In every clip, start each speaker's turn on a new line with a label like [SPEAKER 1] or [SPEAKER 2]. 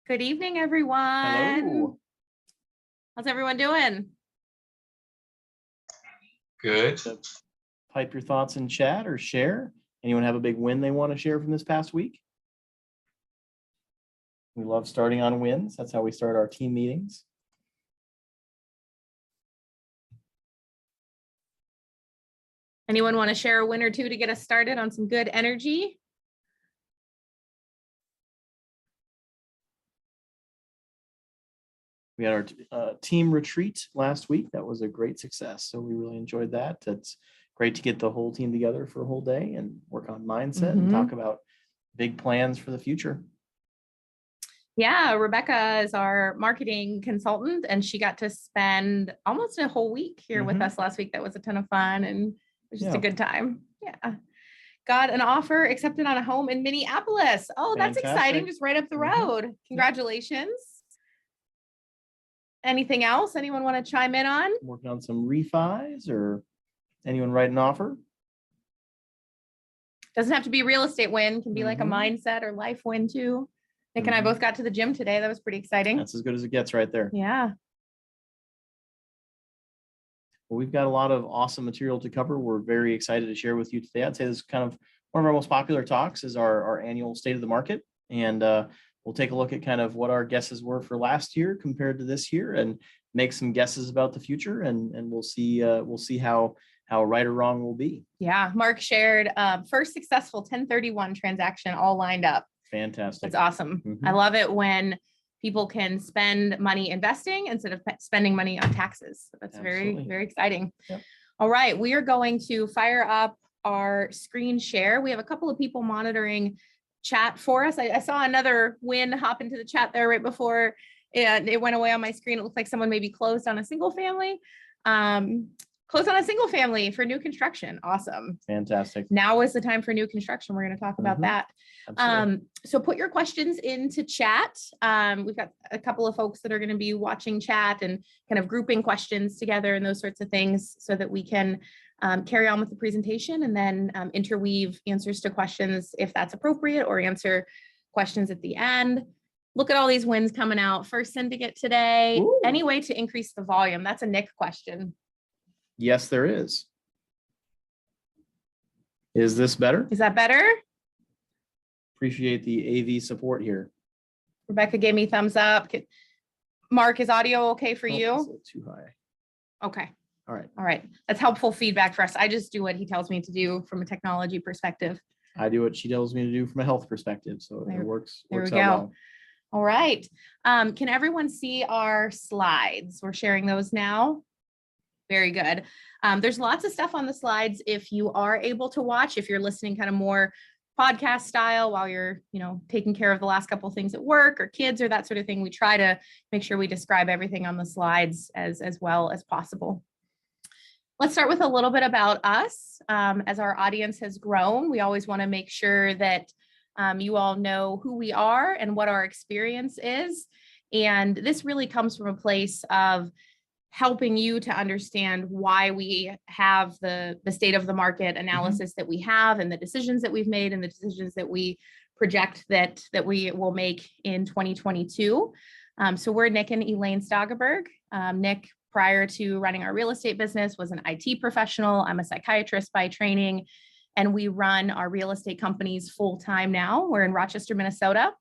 [SPEAKER 1] Good evening, everyone.
[SPEAKER 2] Hello.
[SPEAKER 1] How's everyone doing?
[SPEAKER 3] Good.
[SPEAKER 2] Type your thoughts in chat or share. Anyone have a big win they want to share from this past week? We love starting on wins. That's how we start our team meetings.
[SPEAKER 1] Anyone want to share a win or two to get us started on some good energy?
[SPEAKER 2] We had our team retreat last week. That was a great success. So we really enjoyed that. It's great to get the whole team together for a whole day and work on mindset and talk about big plans for the future.
[SPEAKER 1] Yeah, Rebecca is our marketing consultant, and she got to spend almost a whole week here with us last week. That was a ton of fun, and it was just a good time. Yeah. Got an offer accepted on a home in Minneapolis. Oh, that's exciting. Just right up the road. Congratulations. Anything else anyone want to chime in on?
[SPEAKER 2] Working on some refis or anyone write an offer?
[SPEAKER 1] Doesn't have to be real estate win. Can be like a mindset or life win too. Nick and I both got to the gym today. That was pretty exciting.
[SPEAKER 2] That's as good as it gets right there.
[SPEAKER 1] Yeah.
[SPEAKER 2] Well, we've got a lot of awesome material to cover. We're very excited to share with you today. I'd say this is kind of one of our most popular talks is our annual state of the market. And we'll take a look at kind of what our guesses were for last year compared to this year and make some guesses about the future. And we'll see how right or wrong we'll be.
[SPEAKER 1] Yeah. Mark shared first successful 1031 transaction all lined up.
[SPEAKER 2] Fantastic.
[SPEAKER 1] That's awesome. I love it when people can spend money investing instead of spending money on taxes. That's very, very exciting.
[SPEAKER 2] Yep.
[SPEAKER 1] All right. We are going to fire up our screen share. We have a couple of people monitoring chat for us. I saw another win hop into the chat there right before it went away on my screen. It looked like someone maybe closed on a single family. Closed on a single family for new construction. Awesome.
[SPEAKER 2] Fantastic.
[SPEAKER 1] Now is the time for new construction. We're going to talk about that. So put your questions into chat. We've got a couple of folks that are going to be watching chat and kind of grouping questions together and those sorts of things so that we can carry on with the presentation and then interweave answers to questions if that's appropriate or answer questions at the end. Look at all these wins coming out. First syndicate today.
[SPEAKER 2] Ooh.
[SPEAKER 1] Any way to increase the volume? That's a Nick question.
[SPEAKER 2] Yes, there is. Is this better?
[SPEAKER 1] Is that better?
[SPEAKER 2] Appreciate the AV support here.
[SPEAKER 1] Rebecca gave me thumbs up. Mark, is audio okay for you?
[SPEAKER 2] It's a little too high.
[SPEAKER 1] Okay.
[SPEAKER 2] All right.
[SPEAKER 1] All right. That's helpful feedback for us. I just do what he tells me to do from a technology perspective.
[SPEAKER 2] I do what she tells me to do from a health perspective. So it works.
[SPEAKER 1] There we
[SPEAKER 2] out
[SPEAKER 1] go.
[SPEAKER 2] well.
[SPEAKER 1] All right. Can everyone see our slides? We're sharing those now. Very good. There's lots of stuff on the slides if you are able to watch, if you're listening kind of more podcast style while you're, taking care of the last couple of things at work or kids or that sort of thing. We try to make sure we describe everything on the slides as well as possible. Let's start with a little bit about us. As our audience has grown, we always want to make sure that you all know who we are and what our experience is. And this really comes from a place of helping you to understand why we have the state of the market analysis that we have and the decisions that we've made and the decisions that we project that we will make in 2022. So we're Nick and Elaine Stoggeberg. Nick, prior to running our real estate business, was an IT professional. I'm a psychiatrist by training, and we run our real estate companies full time now. We're in Rochester, Minnesota,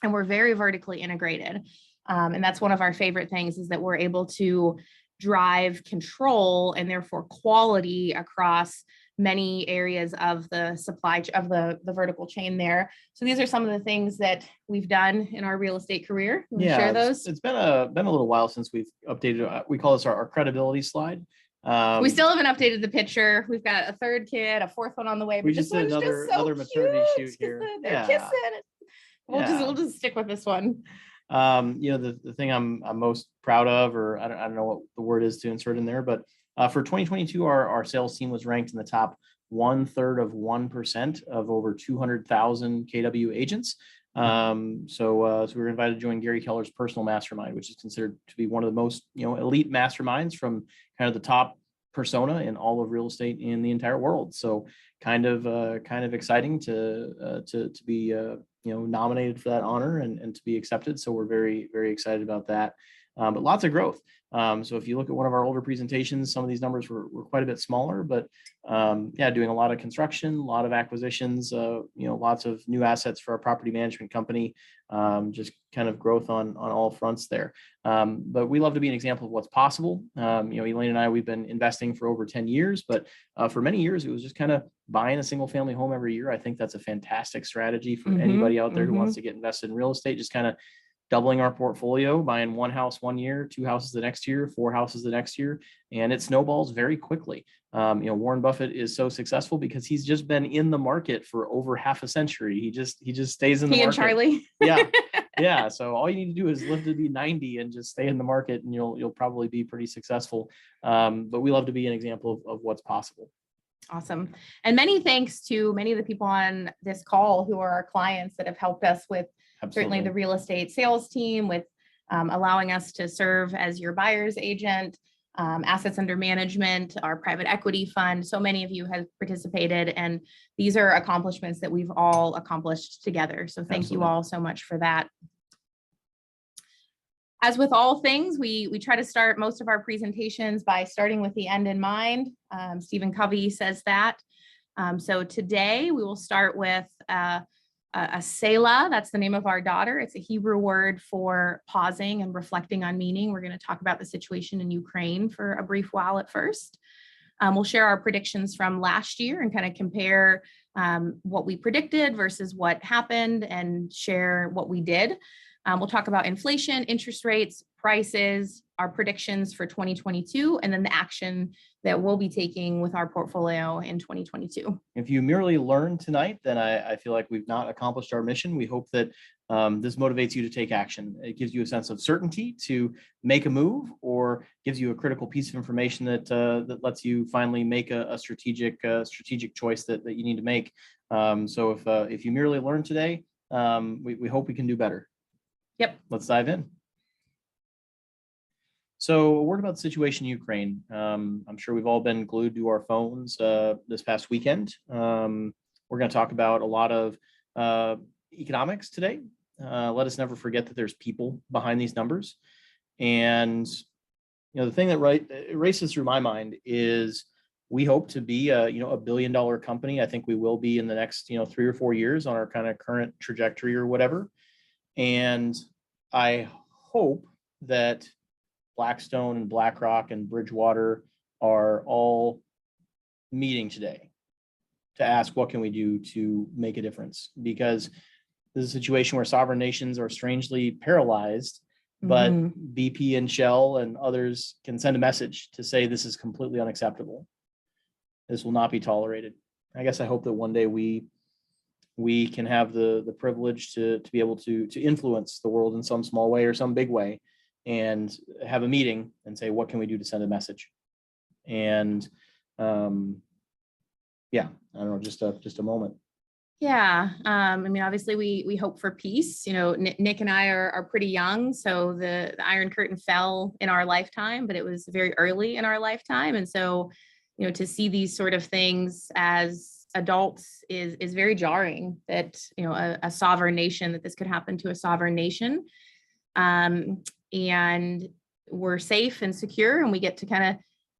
[SPEAKER 1] and we're very vertically integrated. And that's one of our favorite things is that we're able to drive control and therefore quality across many areas of the supply of the vertical chain there. So these are some of the things that we've done in our real estate career. Can you share those?
[SPEAKER 2] It's been a little while since we've updated. We call this our credibility slide.
[SPEAKER 1] We still haven't updated the picture. We've got a third kid, a fourth one on the way.
[SPEAKER 2] We just did another maternity shoot here.
[SPEAKER 1] They're kissing. We'll just stick with this one.
[SPEAKER 2] The thing I'm most proud of, or I don't know what the word is to insert in there, but for 2022, our sales team was ranked in the top 1/3 of 1% of over 200,000 KW agents. So we were invited to join Gary Keller's personal mastermind, which is considered to be one of the most elite masterminds from kind of the top persona in all of real estate in the entire world. So kind of exciting to be nominated for that honor and to be accepted. So we're very, very excited about that. But lots of growth. So if you look at one of our older presentations, some of these numbers were quite a bit smaller, but yeah, doing a lot of construction, a lot of acquisitions, lots of new assets for our property management company, just kind of growth on all fronts there. But we love to be an example of what's possible. Elaine and I, we've been investing for over 10 years, but for many years, it was just kind of buying a single family home every year. I think that's a fantastic strategy for anybody out there who wants to get invested in real estate, just kind of doubling our portfolio, buying one house one year, two houses the next year, four houses the next year, and it snowballs very quickly. Warren Buffett is so successful because he's just been in the market for over half a century. He just stays in the market.
[SPEAKER 1] And Charlie.
[SPEAKER 2] Yeah. So all you need to do is live to be 90 and just stay in the market, and you'll probably be pretty successful. But we love to be an example of what's possible.
[SPEAKER 1] Awesome. And many thanks to many of the people on this call who are our clients that have helped us with certainly the real estate sales team, with allowing us to serve as your buyer's agent, assets under management, our private equity fund. So many of you have participated, and these are accomplishments that we've all accomplished together. So thank you all so much for that. As with all things, we try to start most of our presentations by starting with the end in mind. Stephen Covey says that. So today we will start with a Selah. That's the name of our daughter. It's a Hebrew word for pausing and reflecting on meaning. We're going to talk about the situation in Ukraine for a brief while at first. We'll share our predictions from last year and kind of compare what we predicted versus what happened, and share what we did. We'll talk about inflation, interest rates, prices, our predictions for 2022, and then the action that we'll be taking with our portfolio in 2022.
[SPEAKER 2] If you merely learn tonight, then I feel like we've not accomplished our mission. We hope that this motivates you to take action. It gives you a sense of certainty to make a move, or gives you a critical piece of information that lets you finally make a strategic choice that you need to make. So if you merely learn today, we hope we can do better.
[SPEAKER 1] Yep.
[SPEAKER 2] Let's dive in. So a word about the situation in Ukraine. I'm sure we've all been glued to our phones this past weekend. We're going to talk about a lot of economics today. Let us never forget that there's people behind these numbers. And the thing that races through my mind is we hope to be a $1 billion company. I think we will be in the next 3 or 4 years on our kind of current trajectory or whatever. And I hope that Blackstone and BlackRock and Bridgewater are all meeting today to ask, what can we do to make a difference? Because this is a situation where sovereign nations are strangely paralyzed, but BP and Shell and others can send a message to say this is completely unacceptable. This will not be tolerated. I guess I hope that one day we can have the privilege to be able to influence the world in some small way or some big way, and have a meeting and say, what can we do to send a message? And yeah, I don't know, just a moment.
[SPEAKER 1] Yeah. Obviously we hope for peace. Nick and I are pretty young, so the Iron Curtain fell in our lifetime, but it was very early in our lifetime. And so, to see these sort of things as adults is very jarring, that, a sovereign nation, that this could happen to a sovereign nation. And we're safe and secure, and we get to kind of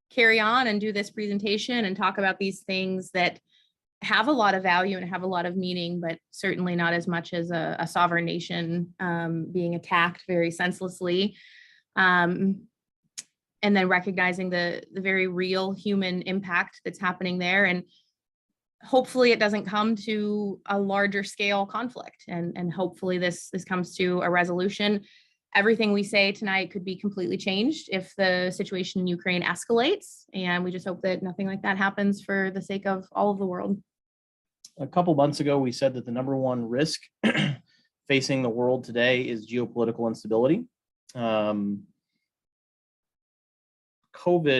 [SPEAKER 1] carry on and do this presentation and talk about these things that have a lot of value and have a lot of meaning, but certainly not as much as a sovereign nation being attacked very senselessly. And then recognizing the very real human impact that's happening there. And hopefully it doesn't come to a larger scale conflict, and hopefully this comes to a resolution. Everything we say tonight could be completely changed if the situation in Ukraine escalates, and we just hope that nothing like that happens for the sake of all of the world.
[SPEAKER 2] A couple months ago, we said that the number one risk facing the world today is geopolitical instability. COVID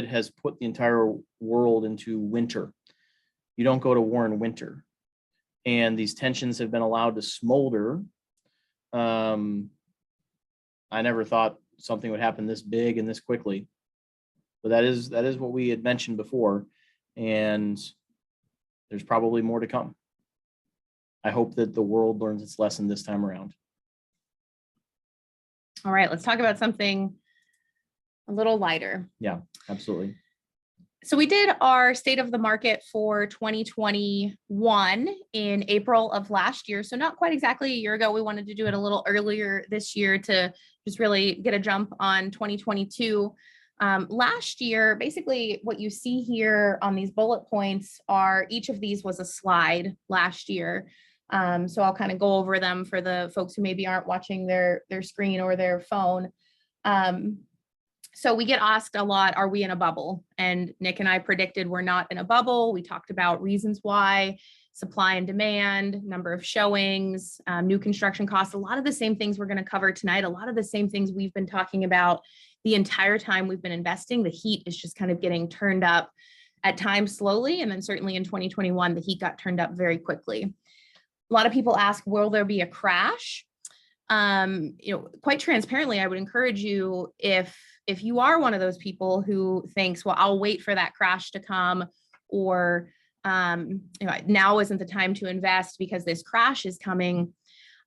[SPEAKER 2] has put the entire world into winter. You don't go to war in winter. And these tensions have been allowed to smolder. I never thought something would happen this big and this quickly, but that is what we had mentioned before, and there's probably more to come. I hope that the world learns its lesson this time around.
[SPEAKER 1] All right, let's talk about something a little lighter.
[SPEAKER 2] Yeah, absolutely.
[SPEAKER 1] So we did our state of the market for 2021 in April of last year. So not quite exactly a year ago. We wanted to do it a little earlier this year to just really get a jump on 2022. Last year, basically what you see here on these bullet points are each of these was a slide last year. So I'll kind of go over them for the folks who maybe aren't watching their screen or their phone. So we get asked a lot, are we in a bubble? And Nick and I predicted we're not in a bubble. We talked about reasons why, supply and demand, number of showings, new construction costs, a lot of the same things we're going to cover tonight, a lot of the same things we've been talking about the entire time we've been investing. The heat is just kind of getting turned up at times slowly. And then certainly in 2021, the heat got turned up very quickly. A lot of people ask, will there be a crash? Quite transparently, I would encourage you, if you are one of those people who thinks, well, I'll wait for that crash to come, or now isn't the time to invest because this crash is coming,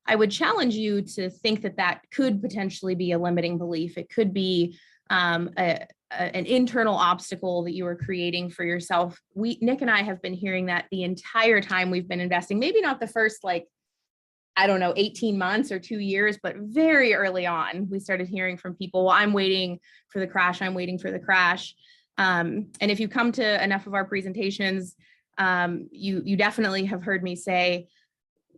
[SPEAKER 1] I would challenge you to think that that could potentially be a limiting belief. It could be an internal obstacle that you are creating for yourself. Nick and I have been hearing that the entire time we've been investing, maybe not the first 18 months or 2 years, but very early on, we started hearing from people, well, I'm waiting for the crash. I'm waiting for the crash. And if you come to enough of our presentations, you definitely have heard me say,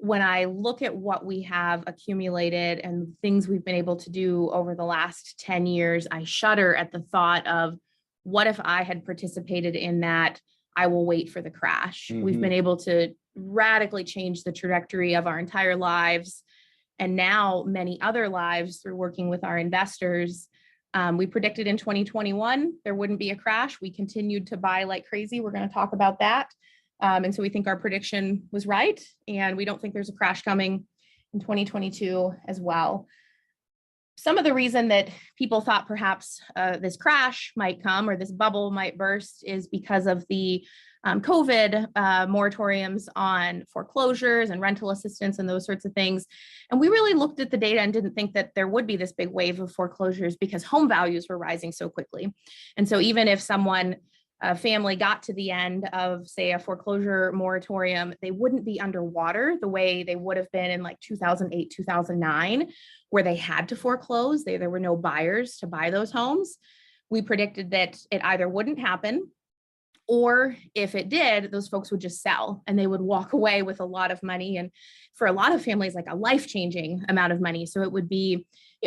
[SPEAKER 1] when I look at what we have accumulated and things we've been able to do over the last 10 years, I shudder at the thought of what if I had participated in that? I will wait for the crash. Mm-hmm. We've been able to radically change the trajectory of our entire lives, and now many other lives through working with our investors. We predicted in 2021 there wouldn't be a crash. We continued to buy like crazy. We're going to talk about that. And so we think our prediction was right, and we don't think there's a crash coming in 2022 as well. Some of the reason that people thought perhaps this crash might come or this bubble might burst is because of the COVID moratoriums on foreclosures and rental assistance and those sorts of things. And we really looked at the data and didn't think that there would be this big wave of foreclosures because home values were rising so quickly. And so even if a family got to the end of, say, a foreclosure moratorium, they wouldn't be underwater the way they would have been in 2008, 2009, where they had to foreclose. There were no buyers to buy those homes. We predicted that it either wouldn't happen, or if it did, those folks would just sell and they would walk away with a lot of money. And for a lot of families, like a life-changing amount of money. So it would be,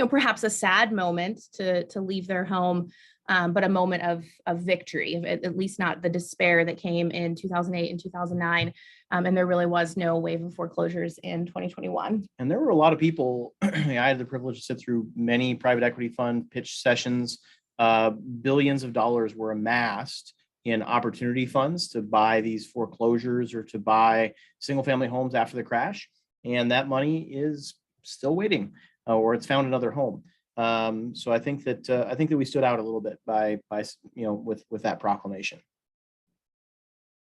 [SPEAKER 1] perhaps a sad moment to leave their home, but a moment of victory, at least not the despair that came in 2008 and 2009. And there really was no wave of foreclosures in 2021.
[SPEAKER 2] And there were a lot of people, I had the privilege to sit through many private equity fund pitch sessions. Billions of dollars were amassed in opportunity funds to buy these foreclosures or to buy single family homes after the crash. And that money is still waiting, or it's found another home. So I think that we stood out a little bit by with that proclamation.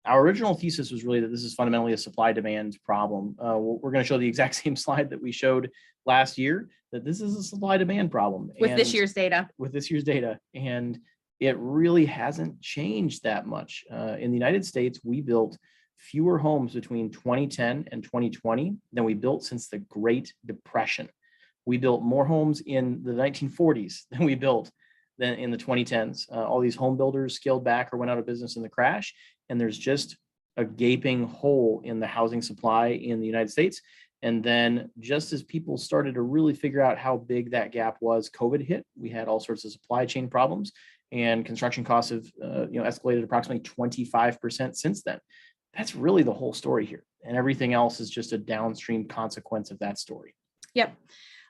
[SPEAKER 2] Our original thesis was really that this is fundamentally a supply-demand problem. We're going to show the exact same slide that we showed last year, that this is a supply-demand problem.
[SPEAKER 1] With this year's data.
[SPEAKER 2] With this year's data. And it really hasn't changed that much. In the United States, we built fewer homes between 2010 and 2020 than we built since the Great Depression. We built more homes in the 1940s than we built than in the 2010s. All these home builders scaled back or went out of business in the crash, and there's just a gaping hole in the housing supply in the United States. And then just as people started to really figure out how big that gap was, COVID hit. We had all sorts of supply chain problems, and construction costs have escalated approximately 25% since then. That's really the whole story here. And everything else is just a downstream consequence of that story.
[SPEAKER 1] Yep.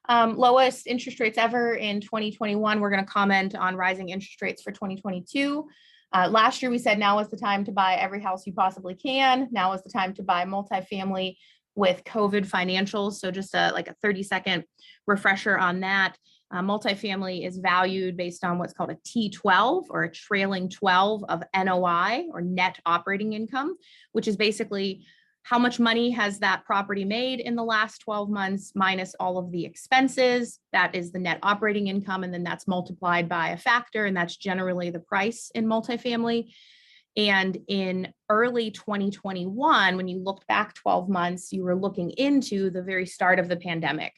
[SPEAKER 1] Lowest interest rates ever in 2021. We're going to comment on rising interest rates for 2022. Last year, we said now is the time to buy every house you possibly can. Now is the time to buy multifamily with COVID financials. So just a 30-second refresher on that. Multifamily is valued based on what's called a T12 or a trailing 12 of NOI or net operating income, which is basically how much money has that property made in the last 12 months minus all of the expenses. That is the net operating income. And then that's multiplied by a factor. And that's generally the price in multifamily. And in early 2021, when you looked back 12 months, you were looking into the very start of the pandemic,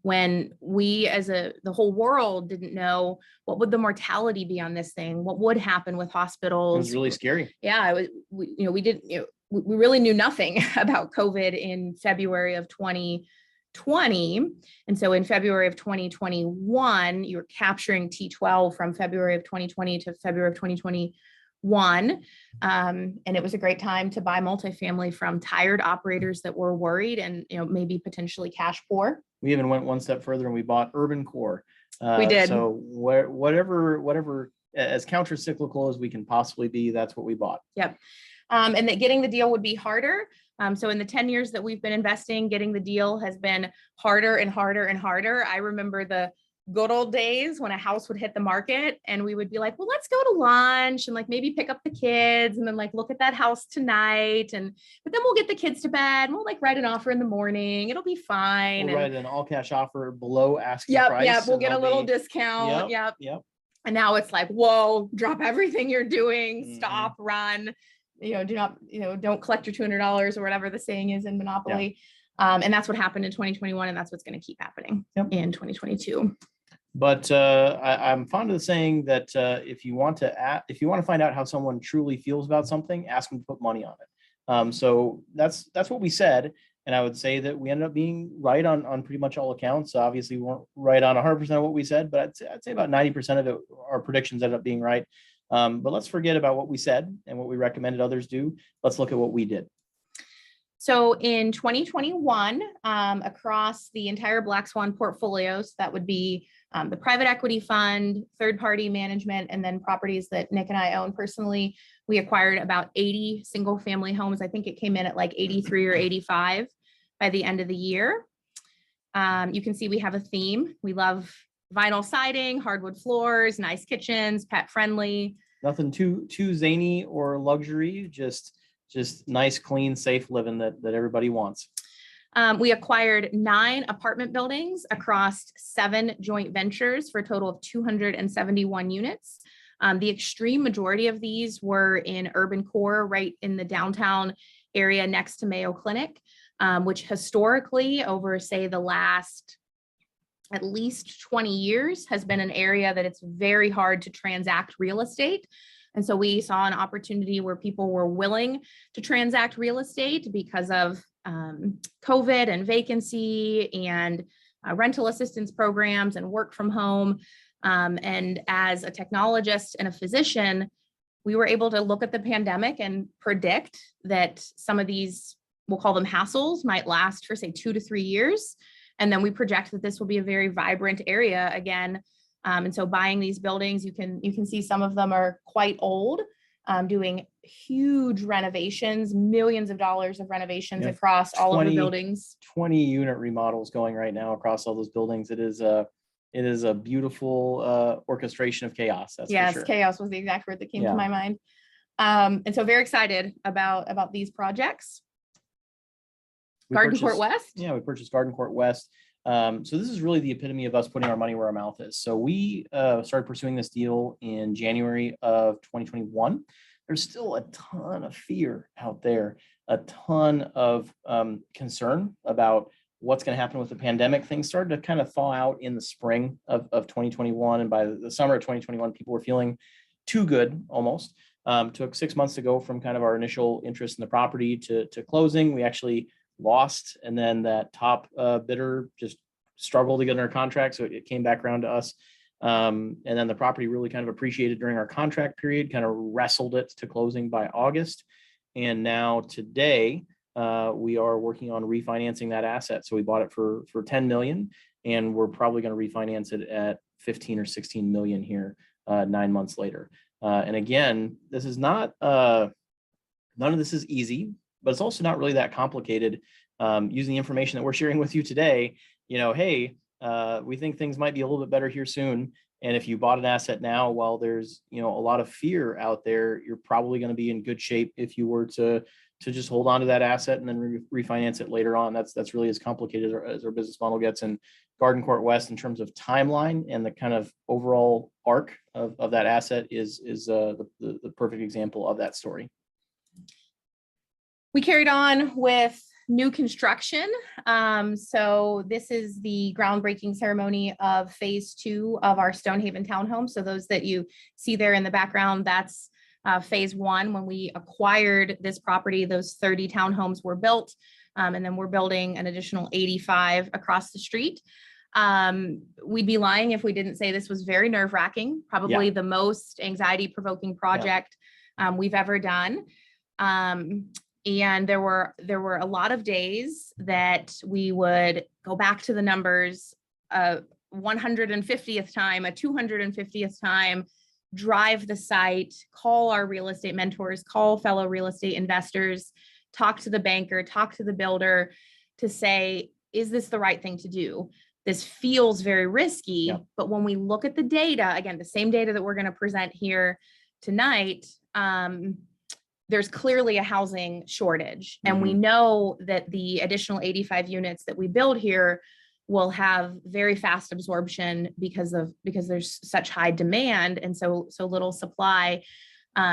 [SPEAKER 1] when we the whole world didn't know what would the mortality be on this thing, what would happen with hospitals.
[SPEAKER 2] It was really scary.
[SPEAKER 1] Yeah, it was, we really knew nothing about COVID in February of 2020. And so in February of 2021, you were capturing T12 from February of 2020 to February of 2021. And it was a great time to buy multifamily from tired operators that were worried and, maybe potentially cash poor.
[SPEAKER 2] We even went one step further and we bought urban core.
[SPEAKER 1] We did.
[SPEAKER 2] So whatever, as counter-cyclical as we can possibly be, that's what we bought.
[SPEAKER 1] Yep. And that getting the deal would be harder. So in the 10 years that we've been investing, getting the deal has been harder and harder and harder. I remember the good old days when a house would hit the market and we would be like, well, let's go to lunch and like maybe pick up the kids and then like look at that house tonight. But then we'll get the kids to bed and we'll like write an offer in the morning. It'll be fine.
[SPEAKER 2] We'll write an all cash offer below asking price.
[SPEAKER 1] Yep. We'll get a little discount. Yep. And now it's like, whoa, drop everything you're doing, stop, run, don't collect your $200 or whatever the saying is in Monopoly. Yeah. And that's what happened in 2021. And that's what's going to keep happening in 2022.
[SPEAKER 2] But I'm fond of the saying that if you want to find out how someone truly feels about something, ask them to put money on it. So that's what we said. And I would say that we ended up being right on pretty much all accounts. Obviously, we weren't right on 100% of what we said, but I'd say about 90% of it, our predictions ended up being right. But let's forget about what we said and what we recommended others do. Let's look at what we did.
[SPEAKER 1] So in 2021, across the entire Black Swan portfolios, that would be the private equity fund, third-party management, and then properties that Nick and I own personally, we acquired about 80 single-family homes. I think it came in at like 83 or 85 by the end of the year. You can see we have a theme. We love vinyl siding, hardwood floors, nice kitchens, pet-friendly.
[SPEAKER 2] Nothing too zany or luxury, just nice, clean, safe living that everybody wants.
[SPEAKER 1] We acquired 9 apartment buildings across 7 joint ventures for a total of 271 units. The extreme majority of these were in urban core, right in the downtown area next to Mayo Clinic, which historically over, say, the last at least 20 years has been an area that it's very hard to transact real estate. And so we saw an opportunity where people were willing to transact real estate because of COVID and vacancy and rental assistance programs and work from home. And as a technologist and a physician, we were able to look at the pandemic and predict that some of these, we'll call them hassles, might last for say 2 to 3 years. And then we project that this will be a very vibrant area again. And so buying these buildings, you can see some of them are quite old, doing huge renovations, millions of dollars of renovations across all of the buildings.
[SPEAKER 2] 20 unit remodels going right now across all those buildings. It is a beautiful orchestration of chaos. That's for sure.
[SPEAKER 1] Chaos was the exact word that came to my mind. And so very excited about these projects. Garden Court West.
[SPEAKER 2] Yeah, we purchased Garden Court West. So this is really the epitome of us putting our money where our mouth is. So we started pursuing this deal in January of 2021. There's still a ton of fear out there, a ton of concern about what's going to happen with the pandemic. Things started to kind of thaw out in the spring of 2021. And by the summer of 2021, people were feeling too good almost. Took 6 months to go from kind of our initial interest in the property to closing. We actually lost, and then that top bidder just struggled to get under contract, so it came back around to us, and then the property really kind of appreciated during our contract period, kind of wrestled it to closing by August, and now today we are working on refinancing that asset. So we bought it for 10 million, and we're probably going to refinance it at 15 or 16 million here 9 months later. And again, this is not none of this is easy, but it's also not really that complicated. Using the information that we're sharing with you today, hey, we think things might be a little bit better here soon. And if you bought an asset now, while there's, a lot of fear out there, you're probably going to be in good shape if you were to to just hold on to that asset and then refinance it later on. That's really as complicated as our business model gets. And Garden Court West, in terms of timeline and the kind of overall arc of that asset, is the perfect example of that story.
[SPEAKER 1] We carried on with new construction. So this is the groundbreaking ceremony of phase 2 of our Stonehaven townhome. So those that you see there in the background, that's phase 1. When we acquired this property, those 30 townhomes were built, and then we're building an additional 85 across the street. We'd be lying if we didn't say this was very nerve-wracking, probably the most anxiety-provoking project we've ever done. And there were a lot of days that we would go back to the numbers, 150th time, a 250th time, drive the site, call our real estate mentors, call fellow real estate investors, talk to the banker, talk to the builder to say, is this the right thing to do? This feels very risky, but when we look at the data, again, the same data that we're going to present here tonight, there's clearly a housing shortage. And we know that the additional 85 units that we build here will have very fast absorption because there's such high demand and so little supply.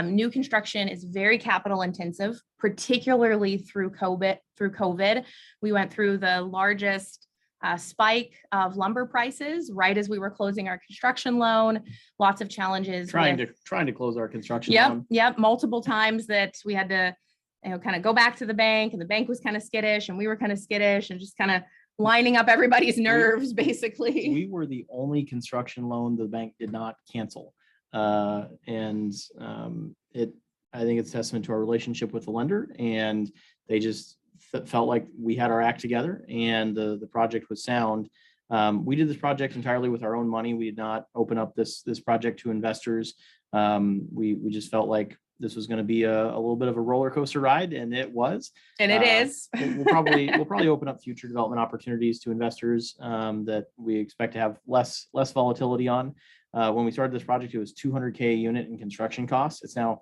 [SPEAKER 1] New construction is very capital intensive, particularly through COVID. We went through the largest spike of lumber prices right as we were closing our construction loan. Lots of challenges.
[SPEAKER 2] Trying to close our construction loan.
[SPEAKER 1] Yep. Multiple times that we had to, kind of go back to the bank, and the bank was kind of skittish, and we were kind of skittish, and just kind of lining up everybody's nerves, basically.
[SPEAKER 2] We were the only construction loan the bank did not cancel, I think it's testament to our relationship with the lender, and they just felt like we had our act together, and the project was sound. We did this project entirely with our own money. We did not open up this project to investors. We just felt like this was going to be a little bit of a roller coaster ride, and it was.
[SPEAKER 1] And it is.
[SPEAKER 2] We'll probably open up future development opportunities to investors that we expect to have less volatility on. When we started this project, it was $200K a unit in construction costs. It's now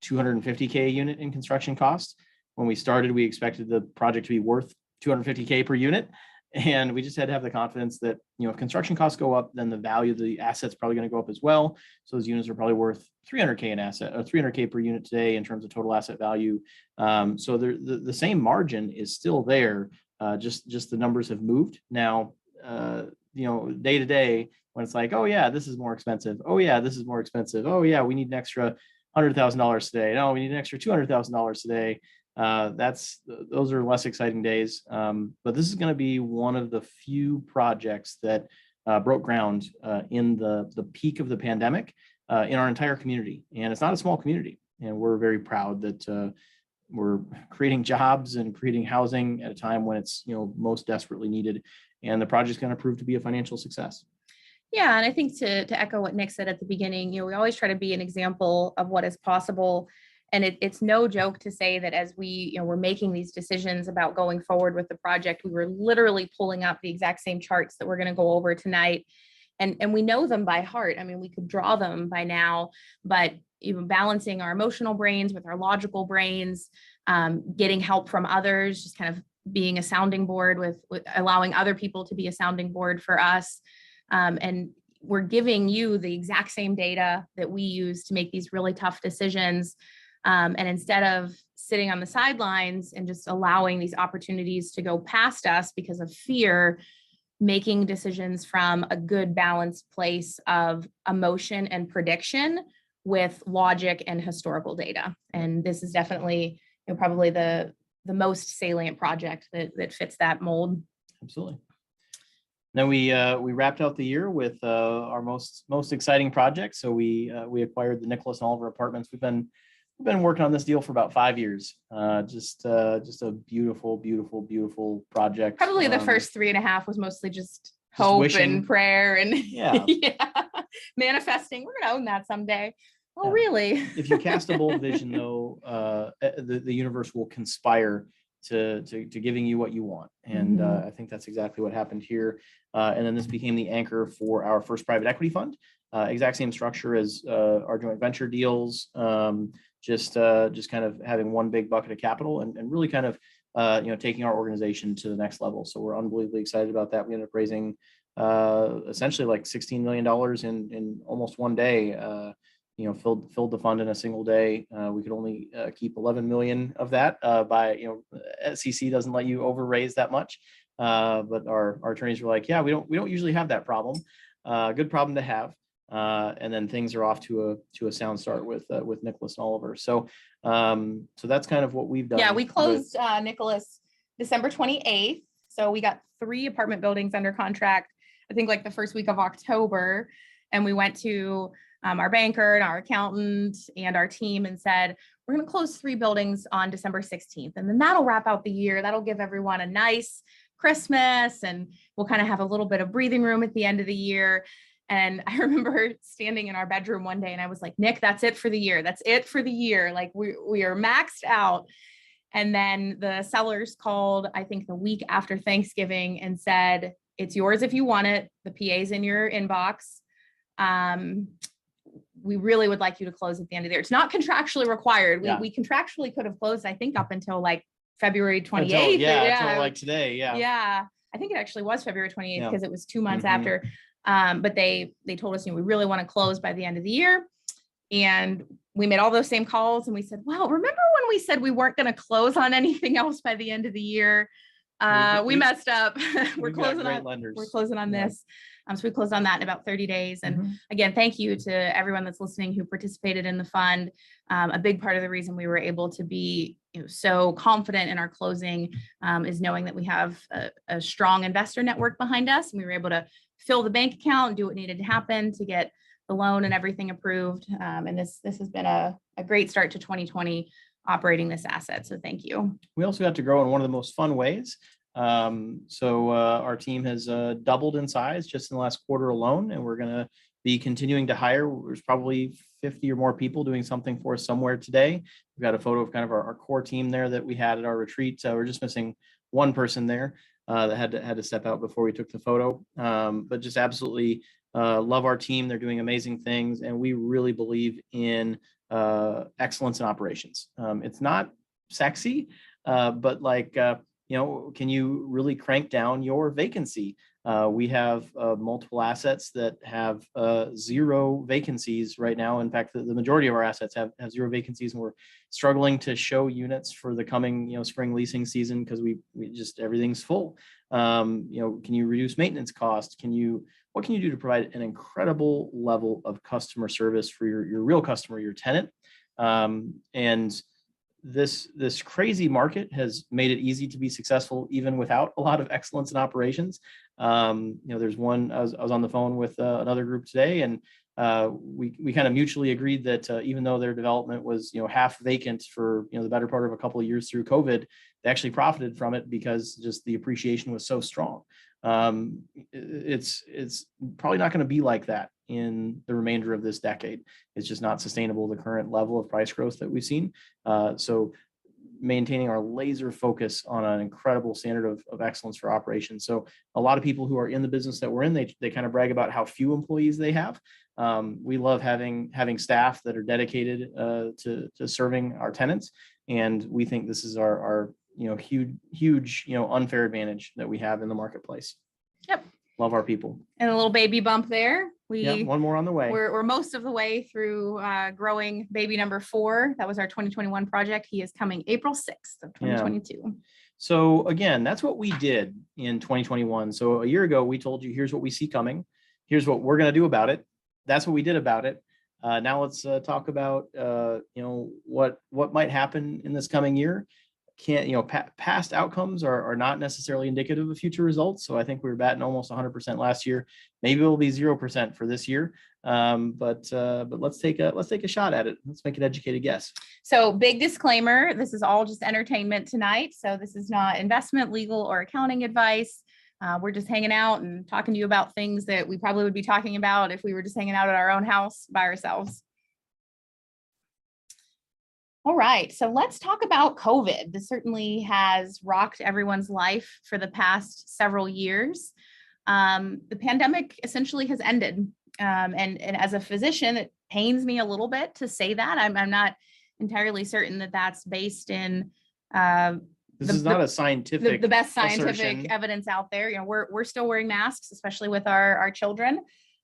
[SPEAKER 2] $250K a unit in construction costs. When we started, we expected the project to be worth $250K per unit. And we just had to have the confidence that, if construction costs go up, then the value of the asset's probably going to go up as well. So those units are probably worth $300K an asset, or $300K per unit today in terms of total asset value. So the same margin is still there. Just the numbers have moved. Now, day to day, when it's like, oh yeah, this is more expensive. Oh yeah, this is more expensive. Oh yeah, we need an extra $100,000 today. No, we need an extra $200,000 today. Those are less exciting days. But this is going to be one of the few projects that broke ground in the peak of the pandemic in our entire community. And it's not a small community. And we're very proud that we're creating jobs and creating housing at a time when it's most desperately needed. And the project's going to prove to be a financial success.
[SPEAKER 1] Yeah, and I think to echo what Nick said at the beginning, we always try to be an example of what is possible. And it's no joke to say that as we were making these decisions about going forward with the project, we were literally pulling up the exact same charts that we're going to go over tonight. And we know them by heart. I mean, we could draw them by now, but even balancing our emotional brains with our logical brains, getting help from others, just kind of being a sounding board with allowing other people to be a sounding board for us. And we're giving you the exact same data that we use to make these really tough decisions. And instead of sitting on the sidelines and just allowing these opportunities to go past us because of fear, making decisions from a good balanced place of emotion and prediction with logic and historical data. And this is definitely probably the most salient project that fits that mold.
[SPEAKER 2] Absolutely. Then we wrapped out the year with our most exciting project. So we acquired the Nicholas and Oliver Apartments. We've been working on this deal for about 5 years. Just a beautiful project.
[SPEAKER 1] Probably the first 3.5 was mostly just hope wishing, and prayer and
[SPEAKER 2] yeah.
[SPEAKER 1] Manifesting. We're gonna own that someday. Oh, really?
[SPEAKER 2] If you cast a bold vision, though, the universe will conspire to giving you what you want. And I think that's exactly what happened here. And then this became the anchor for our first private equity fund. Exact same structure as our joint venture deals. Just kind of having one big bucket of capital and really kind of taking our organization to the next level. So we're unbelievably excited about that. We ended up raising essentially like $16 million in almost one day. Filled the fund in a single day. We could only keep 11 million of that SEC doesn't let you over raise that much. But our attorneys were like, yeah, we don't usually have that problem. Good problem to have. And then things are off to a sound start with Nicholas and Oliver. So that's kind of what we've done.
[SPEAKER 1] Yeah, we closed Nicholas December 28th. So we got 3 apartment buildings under contract, I think like the first week of October. And we went to our banker and our accountant and our team and said, we're going to close 3 buildings on December 16th. And then that'll wrap out the year. That'll give everyone a nice Christmas. And we'll kind of have a little bit of breathing room at the end of the year. And I remember standing in our bedroom one day and I was like, Nick, that's it for the year. That's it for the year. Like we are maxed out. And then the sellers called, I think the week after Thanksgiving and said, it's yours if you want it. The PA's in your inbox. We really would like you to close at the end of the year. It's not contractually required. We contractually could have closed, I think, up until like February 28th.
[SPEAKER 2] Until like today. Yeah.
[SPEAKER 1] Yeah. I think it actually was February 28th because it was 2 months after. But they told us, we really want to close by the end of the year. And we made all those same calls and we said, well, remember when we said we weren't going to close on anything else by the end of the year? We messed up. We're closing on this. So we closed on that in about 30 days. And again, thank you to everyone that's listening who participated in the fund. A big part of the reason we were able to be so confident in our closing is knowing that we have a strong investor network behind us. And we were able to fill the bank account and do what needed to happen to get the loan and everything approved. And this has been a great start to 2020 operating this asset. So thank you. We also got to grow in one of the most fun ways. Our team has doubled in size just in the last quarter alone, and we're going to be continuing to hire. There's probably 50 or more people doing something for us somewhere today. We've got a photo of kind of our core team there that we had at our retreat. We're just missing one person there that had to step out before we took the photo. But just absolutely love our team. They're doing amazing things, and we really believe in excellence in operations. It's not sexy, but can you really crank down your vacancy? We have multiple assets that have 0 vacancies right now. In fact, the majority of our assets have 0 vacancies, and we're struggling to show units for the coming spring leasing season because we just everything's full. Can you reduce maintenance costs? What can you do to provide an incredible level of customer service for your real customer, your tenant? And this crazy market has made it easy to be successful even without a lot of excellence in operations. There's one, I was on the phone with another group today, and we kind of mutually agreed that even though their development was half vacant for the better part of a couple of years through COVID, they actually profited from it because just the appreciation was so strong. It's probably not going to be like that in the remainder of this decade. It's just not sustainable, the current level of price growth that we've seen. So maintaining our laser focus on an incredible standard of excellence for operations. So a lot of people who are in the business that we're in, they kind of brag about how few employees they have. We love having staff that are dedicated to serving our tenants. And we think this is our huge unfair advantage that we have in the marketplace. Yep. Love our people. And a little baby bump there. One more on the way. We're most of the way through growing baby number 4. That was our 2021 project. He is coming April 6th of 2022. Yeah. So again, that's what we did in 2021. So a year ago, we told you, here's what we see coming. Here's what we're going to do about it. That's what we did about it. Now let's talk about what might happen in this coming year. Past outcomes are not necessarily indicative of future results. So I think we were batting almost 100% last year. Maybe it'll be 0% for this year. But let's take a shot at it. Let's make an educated guess. So big disclaimer, this is all just entertainment tonight. So this is not investment, legal, or accounting advice. We're just hanging out and talking to you about things that we probably would be talking about if we were just hanging out at our own house by ourselves. All right, so let's talk about COVID. This certainly has rocked everyone's life for the past several years. The pandemic essentially has ended. And as a physician, it pains me a little bit to say that. I'm not entirely certain that that's based in
[SPEAKER 2] This is not a scientific
[SPEAKER 1] the best scientific
[SPEAKER 2] assertion.
[SPEAKER 1] evidence out there. You know, we're still wearing masks, especially with our children.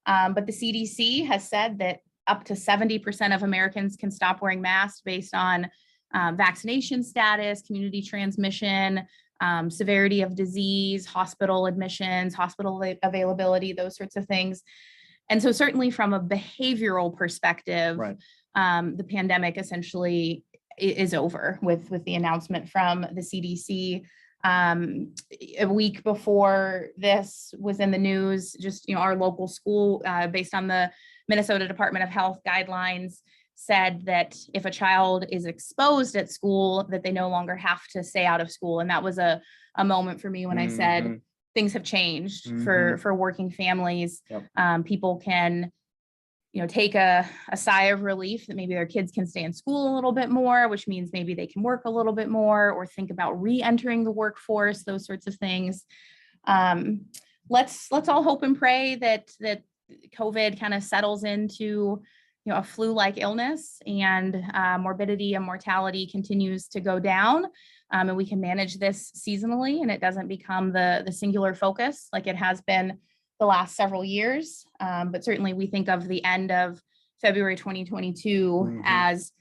[SPEAKER 1] But the CDC has said that up to 70% of Americans can stop wearing masks based on vaccination status, community transmission, severity of disease, hospital admissions, hospital availability, those sorts of things. And so certainly from a behavioral perspective,
[SPEAKER 2] Right.
[SPEAKER 1] The pandemic essentially is over with the announcement from the CDC. A week before this was in the news, just, you know, our local school, based on the Minnesota Department of Health guidelines, said that if a child is exposed at school, that they no longer have to stay out of school. And that was a moment for me when I said things have changed for working families.
[SPEAKER 2] Yep.
[SPEAKER 1] People can, you know, take a sigh of relief that maybe their kids can stay in school a little bit more, which means maybe they can work a little bit more, or think about re-entering the workforce, those sorts of things. Let's all hope and pray that COVID kind of settles into, you know, a flu-like illness, and morbidity and mortality continues to go down, and we can manage this seasonally, and it doesn't become the singular focus like it has been the last several years. But certainly we think of the end of February 2022 as,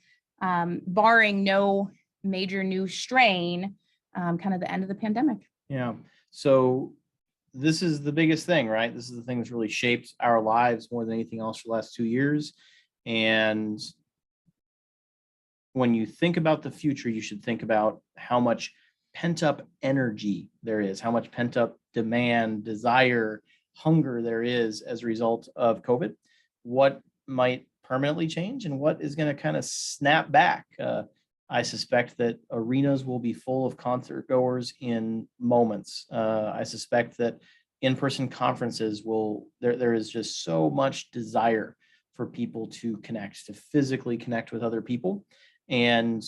[SPEAKER 1] barring no major new strain, kind of the end of the pandemic.
[SPEAKER 2] Yeah. So this is the biggest thing, right? This is the thing that's really shaped our lives more than anything else for the last 2 years. And when you think about the future, you should think about how much pent up energy there is, how much pent up demand, desire, hunger there is as a result of COVID, what might permanently change, and what is going to kind of snap back. I suspect that arenas will be full of concert goers in moments. I suspect that in-person conferences there is just so much desire for people to connect, to physically connect with other people. And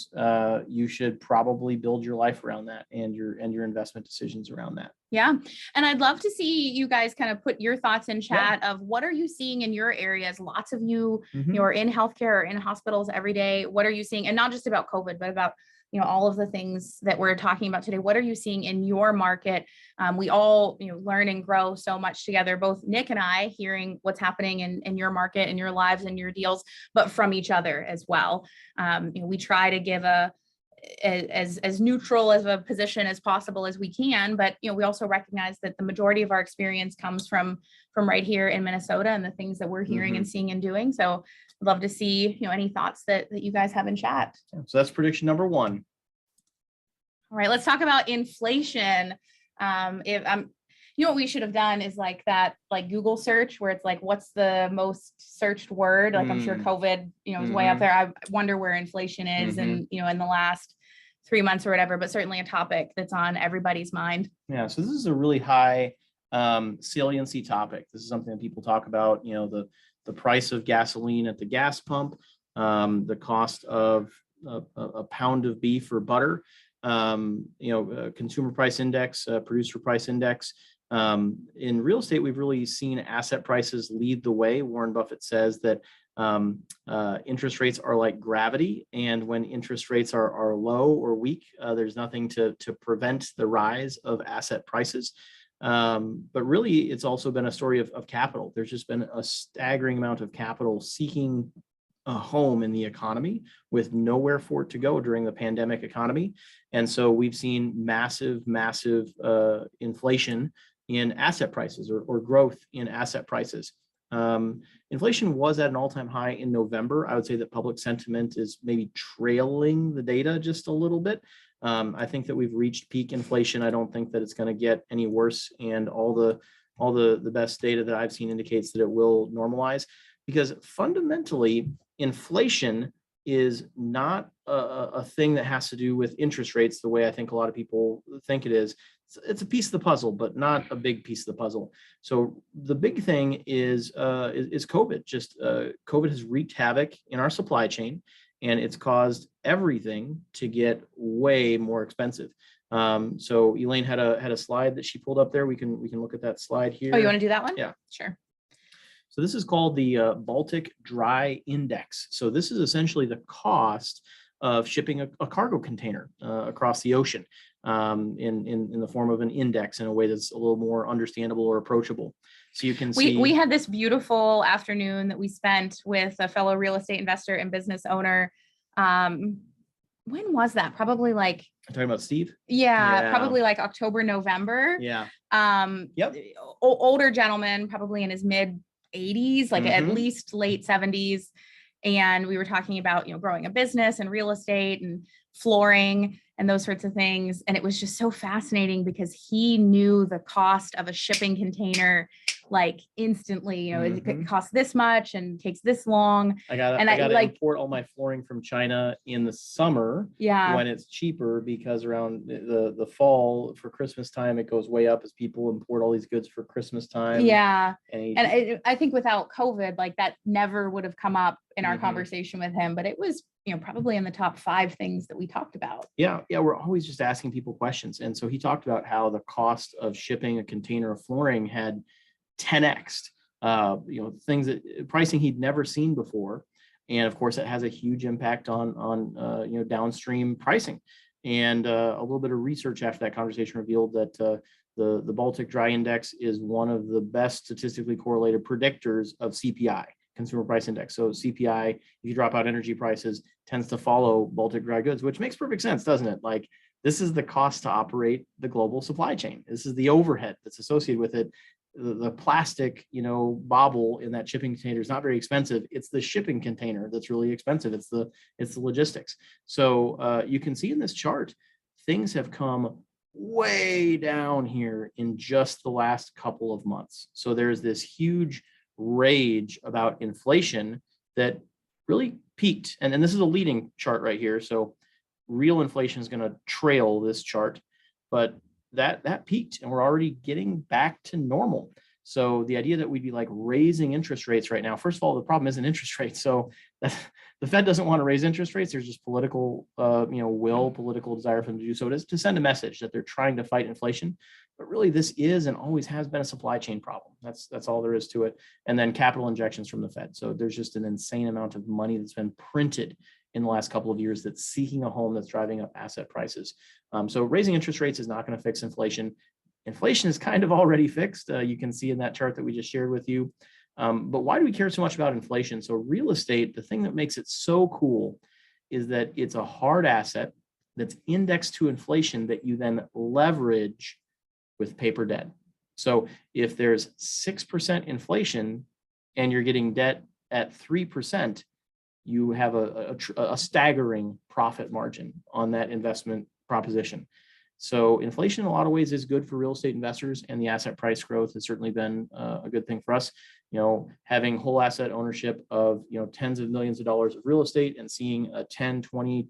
[SPEAKER 2] you should probably build your life around that, and your investment decisions around that.
[SPEAKER 1] Yeah. And I'd love to see you guys kind of put your thoughts in chat of what are you seeing in your areas? Lots of you, you know, are in healthcare or in hospitals every day. What are you seeing? And not just about COVID, but about, you know, all of the things that we're talking about today. What are you seeing in your market? We all, you know, learn and grow so much together, both Nick and I, hearing what's happening in your market and your lives and your deals, but from each other as well. You know, we try to give as neutral as a position as possible as we can, but, you know, we also recognize that the majority of our experience comes from right here in Minnesota and the things that we're hearing and seeing and doing. So I'd love to see, you know, any thoughts that you guys have in chat.
[SPEAKER 2] So that's prediction number one.
[SPEAKER 1] All right, let's talk about inflation. You know what we should have done is like that, like Google search where it's like, what's the most searched word? Like I'm sure COVID, you know, is way up there. I wonder where inflation is and, you know, in the last 3 months or whatever, but certainly a topic that's on everybody's mind.
[SPEAKER 2] Yeah. So this is a really high saliency topic. This is something that people talk about, you know, the price of gasoline at the gas pump, the cost of a pound of beef or butter, you know, consumer price index, producer price index. In real estate, we've really seen asset prices lead the way. Warren Buffett says that interest rates are like gravity, and when interest rates are low or weak, there's nothing to prevent the rise of asset prices. But really, it's also been a story of capital. There's just been a staggering amount of capital seeking a home in the economy with nowhere for it to go during the pandemic economy. And so we've seen massive inflation in asset prices or growth in asset prices. Inflation was at an all-time high in November. I would say that public sentiment is maybe trailing the data just a little bit. I think that we've reached peak inflation. I don't think that it's going to get any worse, and all the best data that I've seen indicates that it will normalize, because fundamentally inflation is not a thing that has to do with interest rates the way I think a lot of people think it is. It's a piece of the puzzle, but not a big piece of the puzzle. So the big thing is COVID. Just COVID has wreaked havoc in our supply chain, and it's caused everything to get way more expensive. So Elaine had a slide that she pulled up there. We can look at that slide here.
[SPEAKER 1] Oh, you want to do that one?
[SPEAKER 2] Yeah.
[SPEAKER 1] Sure.
[SPEAKER 2] So this is called the Baltic Dry Index. So this is essentially the cost of shipping a cargo container across the ocean in the form of an index in a way that's a little more understandable or approachable. So you can see
[SPEAKER 1] we had this beautiful afternoon that we spent with a fellow real estate investor and business owner. When was that? Probably like
[SPEAKER 2] I'm talking about Steve.
[SPEAKER 1] Yeah, probably like October, November.
[SPEAKER 2] Yeah.
[SPEAKER 1] Yep. Older gentleman, probably in his mid 80s, like at least late 70s. And we were talking about, growing a business and real estate and flooring and those sorts of things. And it was just so fascinating because he knew the cost of a shipping container like instantly, it costs this much and takes this long.
[SPEAKER 2] I gotta import all my flooring from China in the summer when it's cheaper, because around the fall for Christmas time, it goes way up as people import all these goods for Christmas time.
[SPEAKER 1] Yeah. And I think without COVID, like that never would have come up in our conversation with him, but it was, probably in the top 5 things that we talked about. Yeah.
[SPEAKER 2] We're always just asking people questions. And so he talked about how the cost of shipping a container of flooring had 10x, things that pricing he'd never seen before. And of course, it has a huge impact on downstream pricing. And a little bit of research after that conversation revealed that the Baltic Dry Index is one of the best statistically correlated predictors of CPI, Consumer Price Index. So CPI, if you drop out energy prices, tends to follow Baltic dry goods, which makes perfect sense, doesn't it? Like, this is the cost to operate the global supply chain. This is the overhead that's associated with it. The plastic, bobble in that shipping container is not very expensive. It's the shipping container that's really expensive. It's the logistics. So you can see in this chart, things have come way down here in just the last couple of months. So there's this huge rage about inflation that really peaked. And this is a leading chart right here. So real inflation is going to trail this chart, but that peaked and we're already getting back to normal. So the idea that we'd be like raising interest rates right now, first of all, the problem isn't interest rates. So the Fed doesn't want to raise interest rates. There's just political, political desire for them to do so. It is to send a message that they're trying to fight inflation. But really, this is and always has been a supply chain problem. That's all there is to it. And then capital injections from the Fed. So there's just an insane amount of money that's been printed in the last couple of years that's seeking a home, that's driving up asset prices. So raising interest rates is not going to fix inflation. Inflation is kind of already fixed. You can see in that chart that we just shared with you. But why do we care so much about inflation? So real estate, the thing that makes it so cool is that it's a hard asset that's indexed to inflation that you then leverage with paper debt. So if there's 6% inflation and you're getting debt at 3%, you have a staggering profit margin on that investment proposition. So inflation in a lot of ways is good for real estate investors, and the asset price growth has certainly been a good thing for us. Having whole asset ownership of, tens of millions of dollars of real estate and seeing a 10, 20,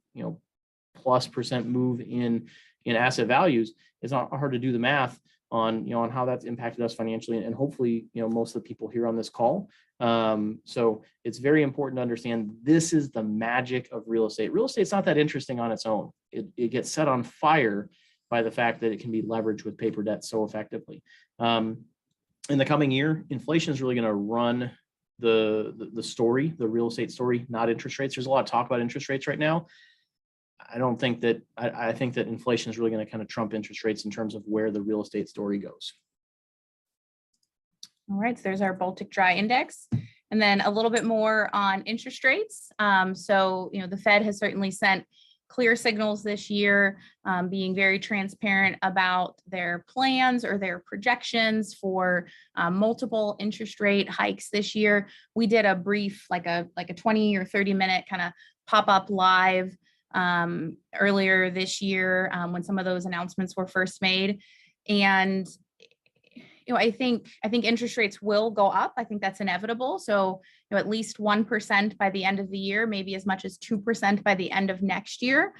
[SPEAKER 2] +% move in asset values, it's not hard to do the math on how that's impacted us financially, and hopefully, most of the people here on this call. So it's very important to understand this is the magic of real estate. Real estate's not that interesting on its own. It gets set on fire by the fact that it can be leveraged with paper debt so effectively. In the coming year, inflation is really going to run the story, the real estate story, not interest rates. There's a lot of talk about interest rates right now. I think that inflation is really going to kind of trump interest rates in terms of where the real estate story goes.
[SPEAKER 1] All right, so there's our Baltic Dry Index. And then a little bit more on interest rates. So, the Fed has certainly sent clear signals this year, being very transparent about their plans or their projections for multiple interest rate hikes this year. We did a brief, like a 20 or 30 minute kind of pop-up live earlier this year when some of those announcements were first made. And I think interest rates will go up. I think that's inevitable. So, at least 1% by the end of the year, maybe as much as 2% by the end of next year.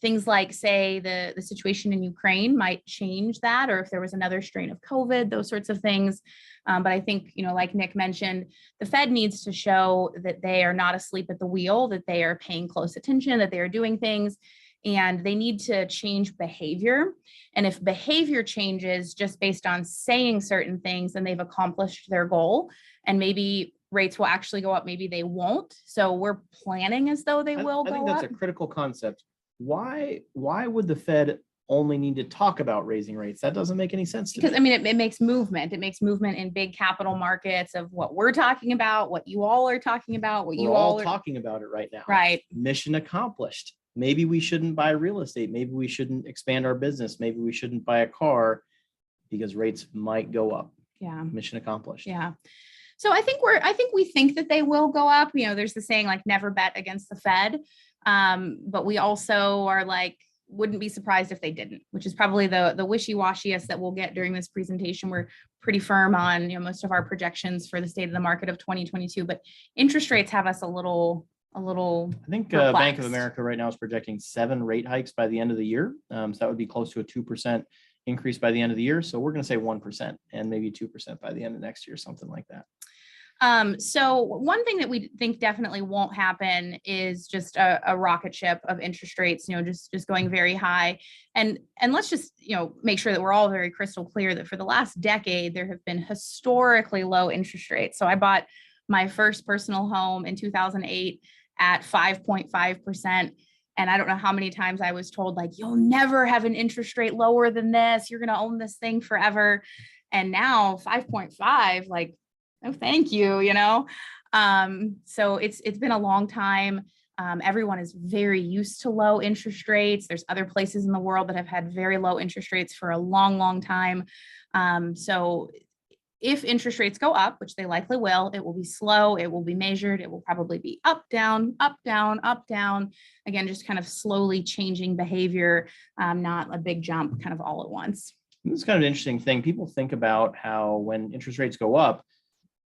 [SPEAKER 1] things like, say, the situation in Ukraine might change that, or if there was another strain of COVID, those sorts of things. But I think, like Nick mentioned, the Fed needs to show that they are not asleep at the wheel, that they are paying close attention, that they are doing things, and they need to change behavior. And if behavior changes just based on saying certain things, then they've accomplished their goal. And maybe rates will actually go up, maybe they won't. So we're planning as though they will go up.
[SPEAKER 2] I think that's a critical concept. Why would the Fed only need to talk about raising rates? That doesn't make any sense to me.
[SPEAKER 1] Because it makes movement. It makes movement in big capital markets of what we're talking about, what you all are talking about, what
[SPEAKER 2] We're
[SPEAKER 1] you
[SPEAKER 2] all
[SPEAKER 1] all are
[SPEAKER 2] talking about it right now.
[SPEAKER 1] right.
[SPEAKER 2] Mission accomplished. Maybe we shouldn't buy real estate. Maybe we shouldn't expand our business. Maybe we shouldn't buy a car because rates might go up.
[SPEAKER 1] Yeah.
[SPEAKER 2] Mission accomplished.
[SPEAKER 1] Yeah. So I think we think that they will go up. There's the saying, like, never bet against the Fed. But we also are like, wouldn't be surprised if they didn't, which is probably the wishy-washiest that we'll get during this presentation. We're pretty firm on, most of our projections for the state of the market of 2022, but interest rates have us a little
[SPEAKER 2] I think
[SPEAKER 1] perplexed.
[SPEAKER 2] Bank of America right now is projecting 7 rate hikes by the end of the year. So that would be close to a 2% increase by the end of the year. So we're going to say 1% and maybe 2% by the end of next year, something like that.
[SPEAKER 1] So one thing that we think definitely won't happen is just a rocket ship of interest rates, just going very high. And let's just, make sure that we're all very crystal clear that for the last decade, there have been historically low interest rates. So I bought my first personal home in 2008 at 5.5%. And I don't know how many times I was told, like, you'll never have an interest rate lower than this. You're going to own this thing forever. And now 5.5, like, oh, thank you, So it's been a long time. Everyone is very used to low interest rates. There's other places in the world that have had very low interest rates for a long, long time. So if interest rates go up, which they likely will, it will be slow, it will be measured, it will probably be up, down, up, down, up, down. Again, just kind of slowly changing behavior, not a big jump kind of all at once.
[SPEAKER 2] This is kind of an interesting thing. People think about how when interest rates go up,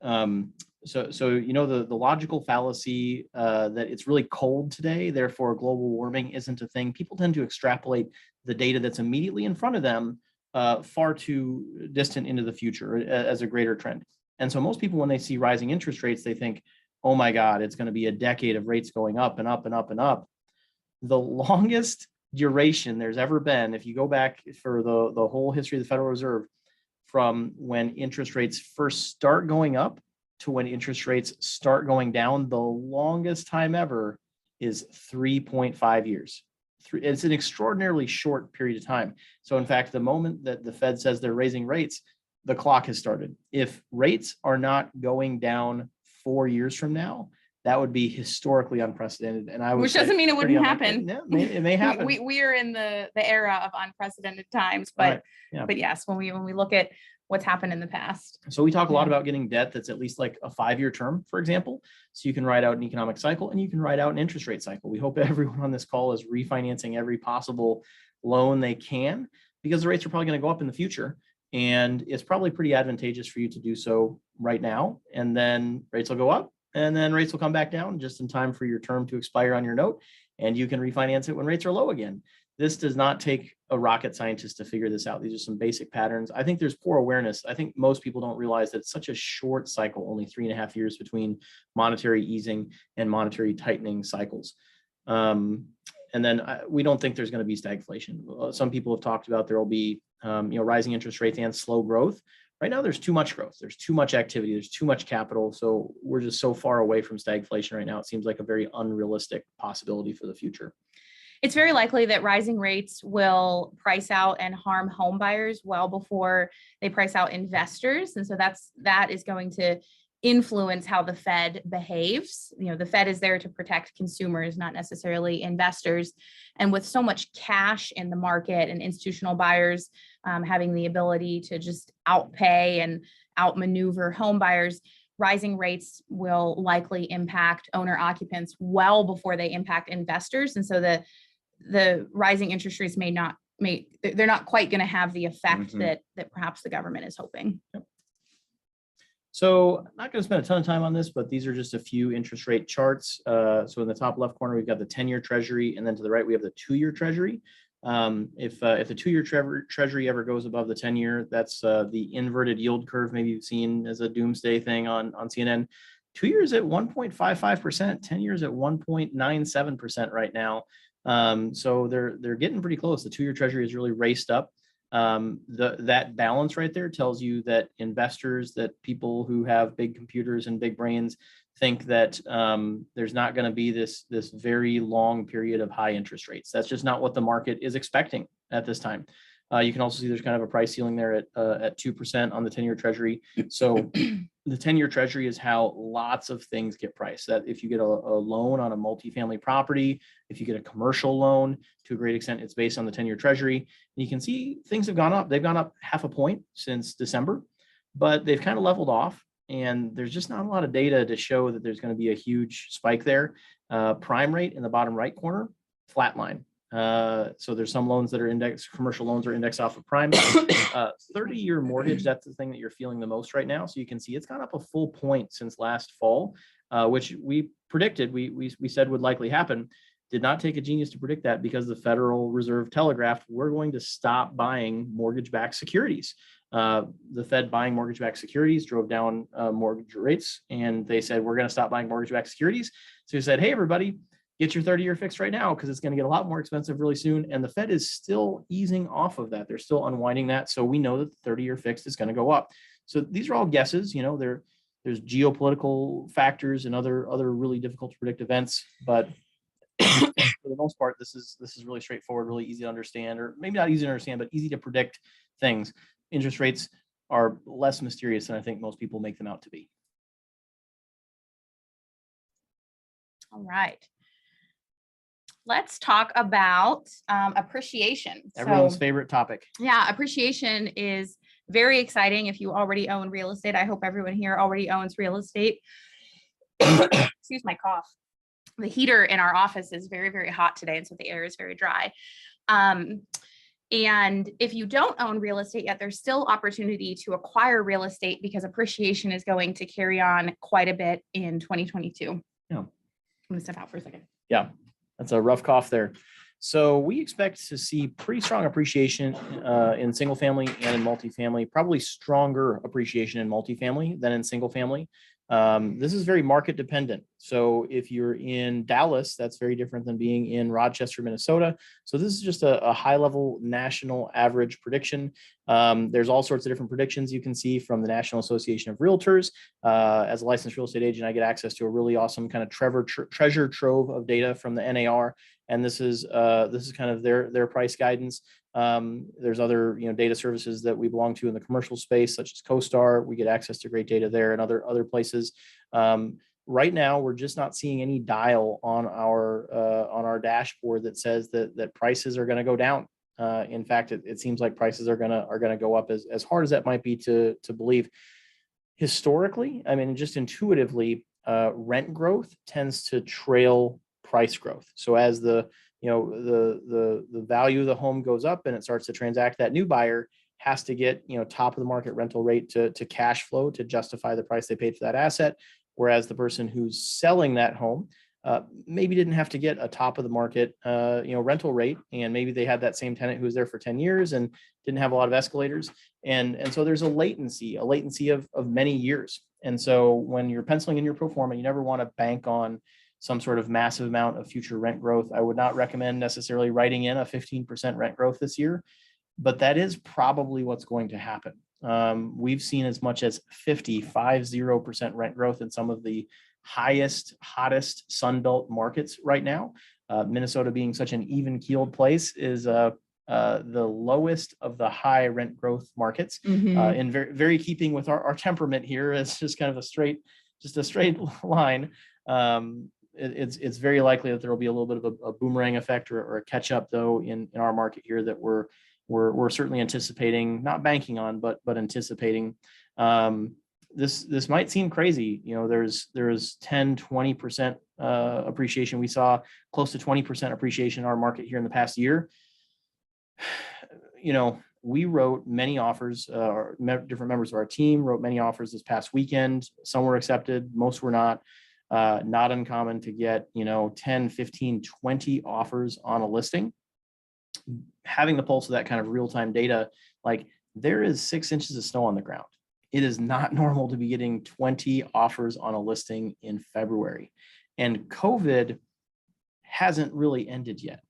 [SPEAKER 2] so the logical fallacy that it's really cold today, therefore global warming isn't a thing. People tend to extrapolate the data that's immediately in front of them far too distant into the future as a greater trend. And so most people, when they see rising interest rates, they think, oh my God, it's going to be a decade of rates going up and up and up and up. The longest duration there's ever been, if you go back for the whole history of the Federal Reserve, from when interest rates first start going up to when interest rates start going down, the longest time ever is 3.5 years. It's an extraordinarily short period of time. So in fact, the moment that the Fed says they're raising rates, the clock has started. If rates are not going down 4 years from now, that would be historically unprecedented. And
[SPEAKER 1] which doesn't mean it wouldn't happen.
[SPEAKER 2] Yeah, it may happen.
[SPEAKER 1] we are in the era of unprecedented times, but
[SPEAKER 2] right. Yeah.
[SPEAKER 1] But yes, when we look at what's happened in the past.
[SPEAKER 2] So we talk a lot about getting debt that's at least like a 5-year term, for example. So you can ride out an economic cycle and you can ride out an interest rate cycle. We hope everyone on this call is refinancing every possible loan they can, because the rates are probably going to go up in the future. And it's probably pretty advantageous for you to do so right now. And then rates will go up and then rates will come back down just in time for your term to expire on your note. And you can refinance it when rates are low again. This does not take a rocket scientist to figure this out. These are some basic patterns. I think there's poor awareness. I think most people don't realize that it's such a short cycle, only 3.5 years between monetary easing and monetary tightening cycles. And then we don't think there's going to be stagflation. Some people have talked about there will be rising interest rates and slow growth. Right now, there's too much growth. There's too much activity. There's too much capital. So we're just so far away from stagflation right now. It seems like a very unrealistic possibility for the future.
[SPEAKER 1] It's very likely that rising rates will price out and harm home buyers well before they price out investors. And so that is going to influence how the Fed behaves. The Fed is there to protect consumers, not necessarily investors. And with so much cash in the market and institutional buyers having the ability to just outpay and outmaneuver home buyers, rising rates will likely impact owner occupants well before they impact investors. And so the rising interest rates they're not quite going to have the effect that perhaps the government is hoping.
[SPEAKER 2] Yep. So I'm not going to spend a ton of time on this, but these are just a few interest rate charts. So in the top left corner, we've got the 10-year treasury, and then to the right, we have the 2-year treasury. If the 2-year treasury ever goes above the 10-year, that's the inverted yield curve. Maybe you've seen as a doomsday thing on CNN. 2 years at 1.55%, 10 years at 1.97% right now. So they're getting pretty close. The 2-year treasury is really raced up. That balance right there tells you that investors, that people who have big computers and big brains think that there's not going to be this very long period of high interest rates. That's just not what the market is expecting at this time. You can also see there's kind of a price ceiling there at 2% on the 10-year treasury. So the 10-year treasury is how lots of things get priced. That if you get a loan on a multifamily property, if you get a commercial loan, to a great extent, it's based on the 10-year treasury. And you can see things have gone up. They've gone up 0.5 point since December, but they've kind of leveled off. And there's just not a lot of data to show that there's going to be a huge spike there. Prime rate in the bottom right corner, flat line. So there's some loans that are indexed, commercial loans are indexed off of prime. 30-year mortgage, that's the thing that you're feeling the most right now. So you can see it's gone up a full point since last fall, which we predicted, we said would likely happen. Did not take a genius to predict that, because the Federal Reserve telegraphed we're going to stop buying mortgage-backed securities. The Fed buying mortgage-backed securities drove down mortgage rates, and they said we're going to stop buying mortgage-backed securities. So he said, hey, everybody, get your 30-year fixed right now, because it's going to get a lot more expensive really soon. And the Fed is still easing off of that. They're still unwinding that. So we know that the 30-year fixed is going to go up. So these are all guesses. You know, there's geopolitical factors and other really difficult to predict events, but for the most part, this is really straightforward, really easy to understand, or maybe not easy to understand, but easy to predict things. Interest rates are less mysterious than I think most people make them out to be.
[SPEAKER 1] All right. Let's talk about appreciation.
[SPEAKER 2] Everyone's favorite topic.
[SPEAKER 1] Yeah, appreciation is very exciting if you already own real estate. I hope everyone here already owns real estate. Excuse my cough. The heater in our office is very, very hot today, and so the air is very dry. And if you don't own real estate yet, there's still opportunity to acquire real estate, because appreciation is going to carry on quite a bit in 2022.
[SPEAKER 2] Yeah.
[SPEAKER 1] I'm going to step out for a second.
[SPEAKER 2] Yeah, that's a rough cough there. So we expect to see pretty strong appreciation in single family and in multifamily, probably stronger appreciation in multifamily than in single family. This is very market dependent. So if you're in Dallas, that's very different than being in Rochester, Minnesota. So this is just a high level national average prediction. There's all sorts of different predictions you can see from the National Association of Realtors. As a licensed real estate agent, I get access to a really awesome kind of treasure trove of data from the NAR. And this is kind of their price guidance. There's other data services that we belong to in the commercial space, such as CoStar. We get access to great data there, and other places. Right now, we're just not seeing any dial on our dashboard that says that prices are going to go down. In fact, it seems like prices are going to go up as hard as that might be to believe. Historically, I mean, just intuitively, rent growth tends to trail price growth. So as the value of the home goes up and it starts to transact, that new buyer has to get top of the market rental rate to cash flow to justify the price they paid for that asset. Whereas the person who's selling that home maybe didn't have to get a top of the market rental rate, and maybe they had that same tenant who was there for 10 years and didn't have a lot of escalators, and so there's a latency of many years. And so when you're penciling in your pro forma, you never want to bank on some sort of massive amount of future rent growth. I would not recommend necessarily writing in a 15% rent growth this year, but that is probably what's going to happen. We've seen as much as 50% rent growth in some of the hottest Sunbelt markets right now. Minnesota, being such an even-keeled place, is the lowest of the high rent growth markets. In very keeping with our temperament here. It's just kind of a straight line. It's very likely that there will be a little bit of a boomerang effect or a catch up, though, in our market here, that we're certainly anticipating, not banking on, but anticipating. This might seem crazy. There's 10-20% appreciation. We saw close to 20% appreciation in our market here in the past year. we wrote many offers, different members of our team wrote many offers this past weekend. Some were accepted, most were not. Not uncommon to get, 10, 15, 20 offers on a listing. Having the pulse of that kind of real-time data, like there is 6 inches of snow on the ground. It is not normal to be getting 20 offers on a listing in February. And COVID hasn't really ended yet.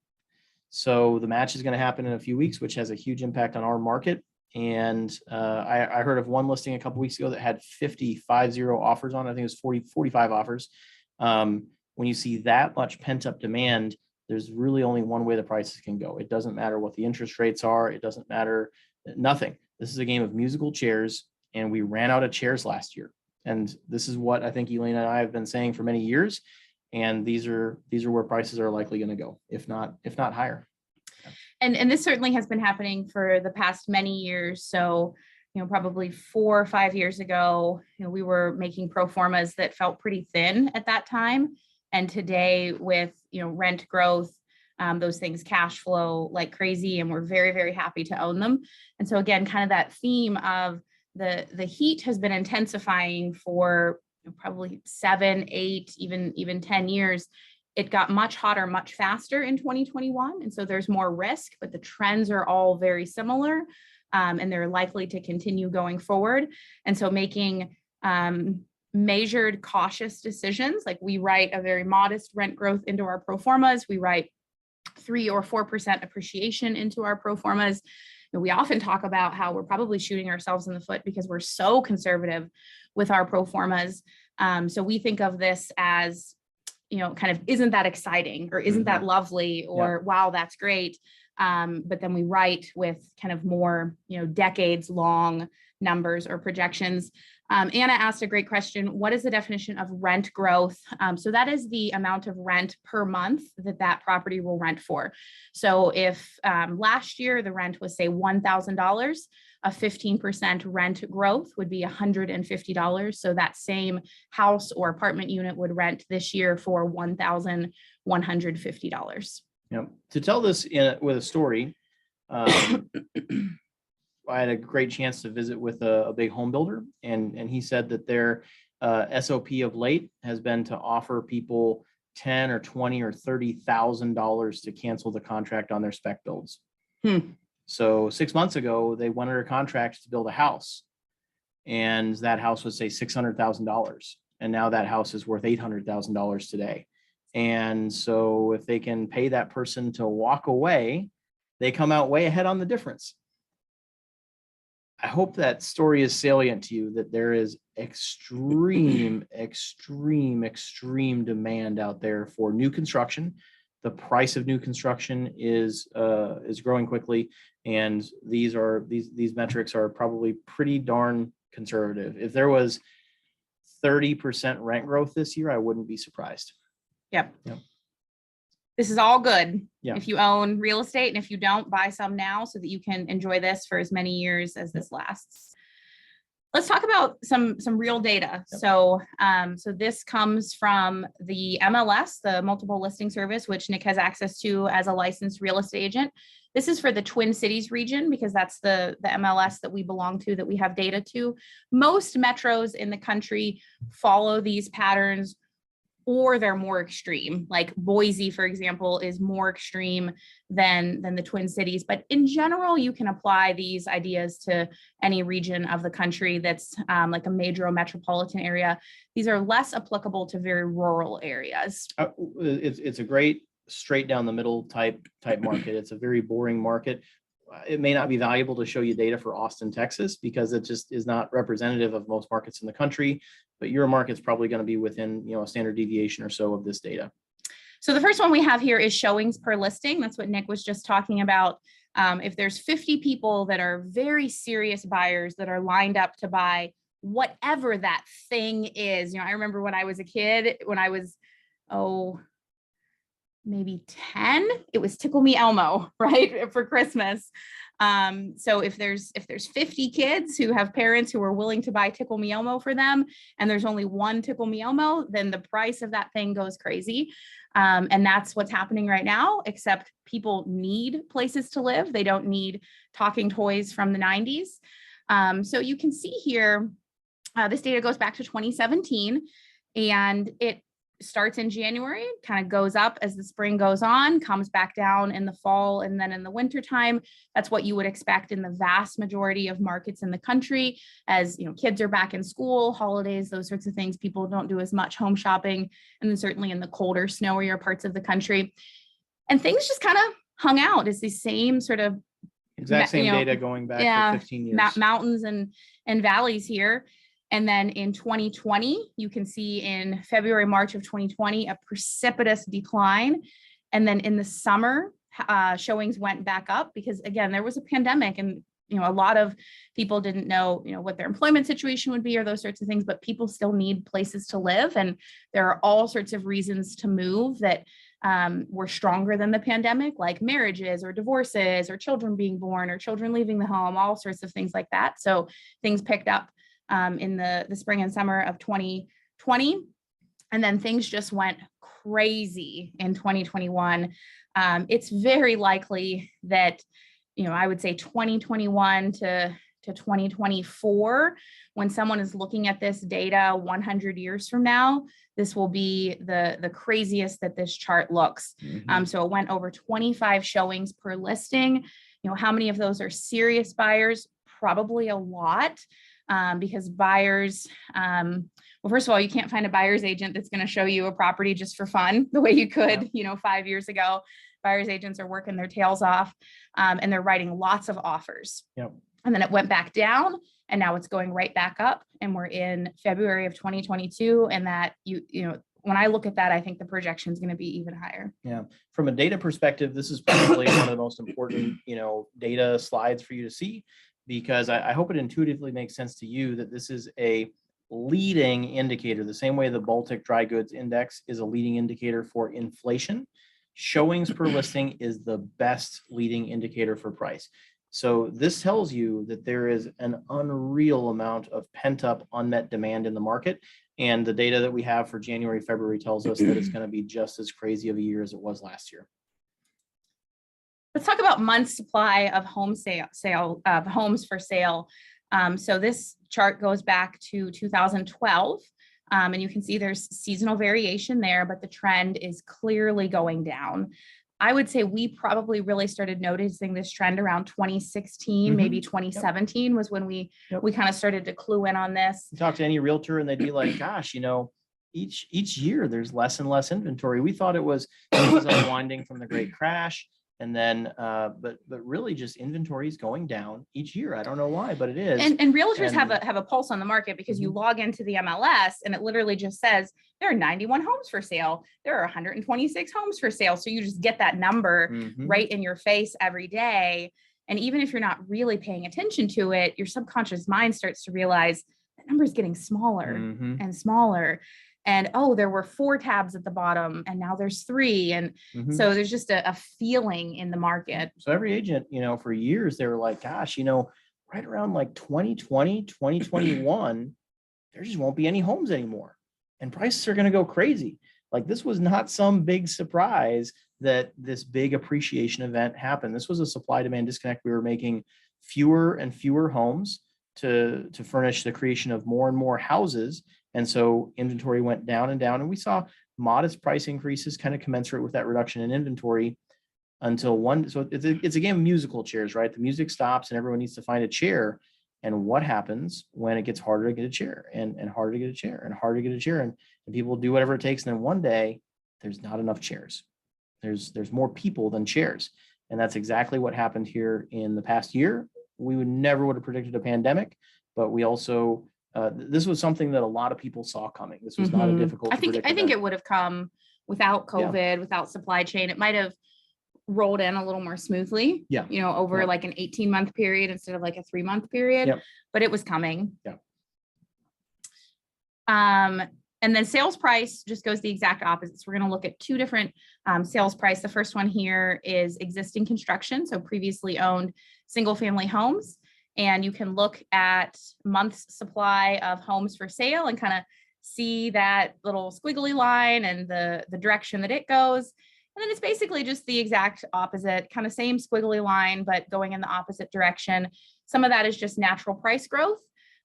[SPEAKER 2] So the match is going to happen in a few weeks, which has a huge impact on our market. And I heard of one listing a couple weeks ago that had 50 offers on. I think it was 45 offers. When you see that much pent up demand, there's really only one way the prices can go. It doesn't matter what the interest rates are. It doesn't matter nothing. This is a game of musical chairs, and we ran out of chairs last year. And this is what I think Elaine and I have been saying for many years. And these are where prices are likely going to go, if not higher.
[SPEAKER 1] And this certainly has been happening for the past many years. So, probably 4 or 5 years ago, we were making pro formas that felt pretty thin at that time. And today with, rent growth, those things cash flow like crazy, and we're very, very happy to own them. And so again, kind of that theme of the heat has been intensifying for probably 7, 8, even 10 years. It got much hotter, much faster in 2021. And so there's more risk, but the trends are all very similar, and they're likely to continue going forward. And so making measured, cautious decisions, like we write a very modest rent growth into our pro formas. We write 3 or 4% appreciation into our pro formas. And we often talk about how we're probably shooting ourselves in the foot because we're so conservative with our pro formas. So we think of this as, kind of, isn't that exciting, or isn't that lovely, or wow, that's great. But then we write with kind of more, decades long numbers or projections. Anna asked a great question. What is the definition of rent growth? So that is the amount of rent per month that property will rent for. So if last year the rent was, say, $1,000, a 15% rent growth would be $150. So that same house or apartment unit would rent this year for $1,150.
[SPEAKER 2] To tell this with a story, I had a great chance to visit with a big home builder, and he said that their SOP of late has been to offer people $10 or $20 or $30,000 to cancel the contract on their spec builds. So 6 months ago, they went under contract to build a house, and that house was, say, $600,000, and now that house is worth $800,000 today. And so if they can pay that person to walk away, they come out way ahead on the difference. I hope that story is salient to you, that there is extreme demand out there for new construction. The price of new construction is growing quickly, and these metrics are probably pretty darn conservative. If there was 30% rent growth this year, I wouldn't be surprised.
[SPEAKER 1] Yep. This is all good.
[SPEAKER 2] Yeah.
[SPEAKER 1] If you own real estate, and if you don't, buy some now so that you can enjoy this for as many years as this lasts. Let's talk about some real data.
[SPEAKER 2] Yep.
[SPEAKER 1] So this comes from the MLS, the multiple listing service, which Nick has access to as a licensed real estate agent. This is for the Twin Cities region, because that's the MLS that we belong to, that we have data to. Most metros in the country follow these patterns, or they're more extreme. Like Boise, for example, is more extreme than the Twin Cities. But in general, you can apply these ideas to any region of the country that's like a major metropolitan area. These are less applicable to very rural areas.
[SPEAKER 2] It's a great straight down the middle type market. It's a very boring market. It may not be valuable to show you data for Austin, Texas, because it just is not representative of most markets in the country. But your market's probably going to be within, a standard deviation or so of this data.
[SPEAKER 1] So the first one we have here is showings per listing. That's what Nick was just talking about. If there's 50 people that are very serious buyers that are lined up to buy whatever that thing is. I remember when I was a kid, when I was, maybe 10, it was Tickle Me Elmo, right, for Christmas. So if there's 50 kids who have parents who are willing to buy Tickle Me Elmo for them, and there's only one Tickle Me Elmo, then the price of that thing goes crazy. And that's what's happening right now, except people need places to live. They don't need talking toys from the 90s. So you can see here, this data goes back to 2017, and it starts in January, kind of goes up as the spring goes on, comes back down in the fall, and then in the winter time. That's what you would expect in the vast majority of markets in the country. As kids are back in school, holidays, those sorts of things, people don't do as much home shopping, and then certainly in the colder, snowier parts of the country. And things just kind of hung out. It's the same sort of
[SPEAKER 2] exact same data going back for 15 years.
[SPEAKER 1] Mountains and valleys here. And then in 2020, you can see in February, March of 2020, a precipitous decline. And then in the summer, showings went back up because, again, there was a pandemic, and a lot of people didn't know, what their employment situation would be or those sorts of things, but people still need places to live. And there are all sorts of reasons to move that were stronger than the pandemic, like marriages or divorces or children being born or children leaving the home, all sorts of things like that. So things picked up in the spring and summer of 2020. And then things just went crazy in 2021. It's very likely that, I would say 2021 to 2024, when someone is looking at this data 100 years from now, this will be the craziest that this chart looks. So it went over 25 showings per listing. How many of those are serious buyers? Probably a lot. Because buyers, well, first of all, you can't find a buyer's agent that's going to show you a property just for fun the way you could, 5 years ago. Buyer's agents are working their tails off, and they're writing lots of offers.
[SPEAKER 2] Yep.
[SPEAKER 1] And then it went back down, and now it's going right back up. And we're in February of 2022. And that, when I look at that, I think the projection is going to be even higher.
[SPEAKER 2] Yeah. From a data perspective, this is probably one of the most important, data slides for you to see, because I hope it intuitively makes sense to you that this is a leading indicator, the same way the Baltic Dry Goods Index is a leading indicator for inflation. Showings per listing is the best leading indicator for price. So this tells you that there is an unreal amount of pent-up unmet demand in the market. And the data that we have for January, February tells us that it's going to be just as crazy of a year as it was last year.
[SPEAKER 1] Let's talk about months supply of homes for sale. So this chart goes back to 2012, and you can see there's seasonal variation there, but the trend is clearly going down. I would say we probably really started noticing this trend around 2016, maybe 2017 was when we kind of started to clue in on this.
[SPEAKER 2] You talk to any realtor and they'd be like, gosh, each year there's less and less inventory. We thought it was unwinding from the great crash. And then, but really just inventory is going down each year. I don't know why, but it is.
[SPEAKER 1] And realtors have a pulse on the market, because you log into the MLS and it literally just says there are 91 homes for sale. There are 126 homes for sale. So you just get that number right in your face every day. And even if you're not really paying attention to it, your subconscious mind starts to realize that number is getting smaller and smaller. And, there were 4 tabs at the bottom and now there's 3. And so there's just a feeling in the market.
[SPEAKER 2] So every agent, for years, they were like, gosh, right around like 2020, 2021, there just won't be any homes anymore. And prices are going to go crazy. Like, this was not some big surprise that this big appreciation event happened. This was a supply demand disconnect. We were making fewer and fewer homes to furnish the creation of more and more houses. And so inventory went down and down, and we saw modest price increases kind of commensurate with that reduction in inventory until so it's a game of musical chairs, right? The music stops and everyone needs to find a chair. And what happens when it gets harder to get a chair and harder to get a chair and harder to get a chair, and people do whatever it takes. And then one day there's not enough chairs. There's more people than chairs. And that's exactly what happened here in the past year. We never would have predicted a pandemic, but we also, this was something that a lot of people saw coming. This was not a difficult.
[SPEAKER 1] I think it would have come without COVID, without supply chain. It might have rolled in a little more smoothly, over like an 18-month period instead of like a 3-month period, but it was coming. And then sales price just goes the exact opposite. So we're going to look at two different sales price. The first one here is existing construction, so previously owned single family homes. And you can look at months supply of homes for sale and kind of see that little squiggly line and the direction that it goes. And then it's basically just the exact opposite, kind of same squiggly line, but going in the opposite direction. Some of that is just natural price growth.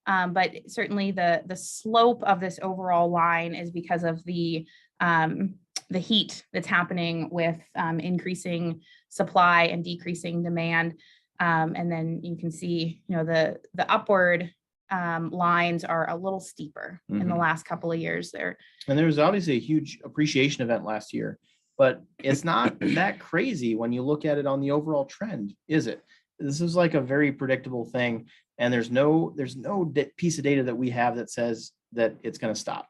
[SPEAKER 1] But certainly the slope of this overall line is because of the heat that's happening with increasing supply and decreasing demand. And then you can see, the upward lines are a little steeper in the last couple of years there.
[SPEAKER 2] And there was obviously a huge appreciation event last year, but it's not that crazy when you look at it on the overall trend, is it? This is like a very predictable thing. And there's no piece of data that we have that says that it's going to stop.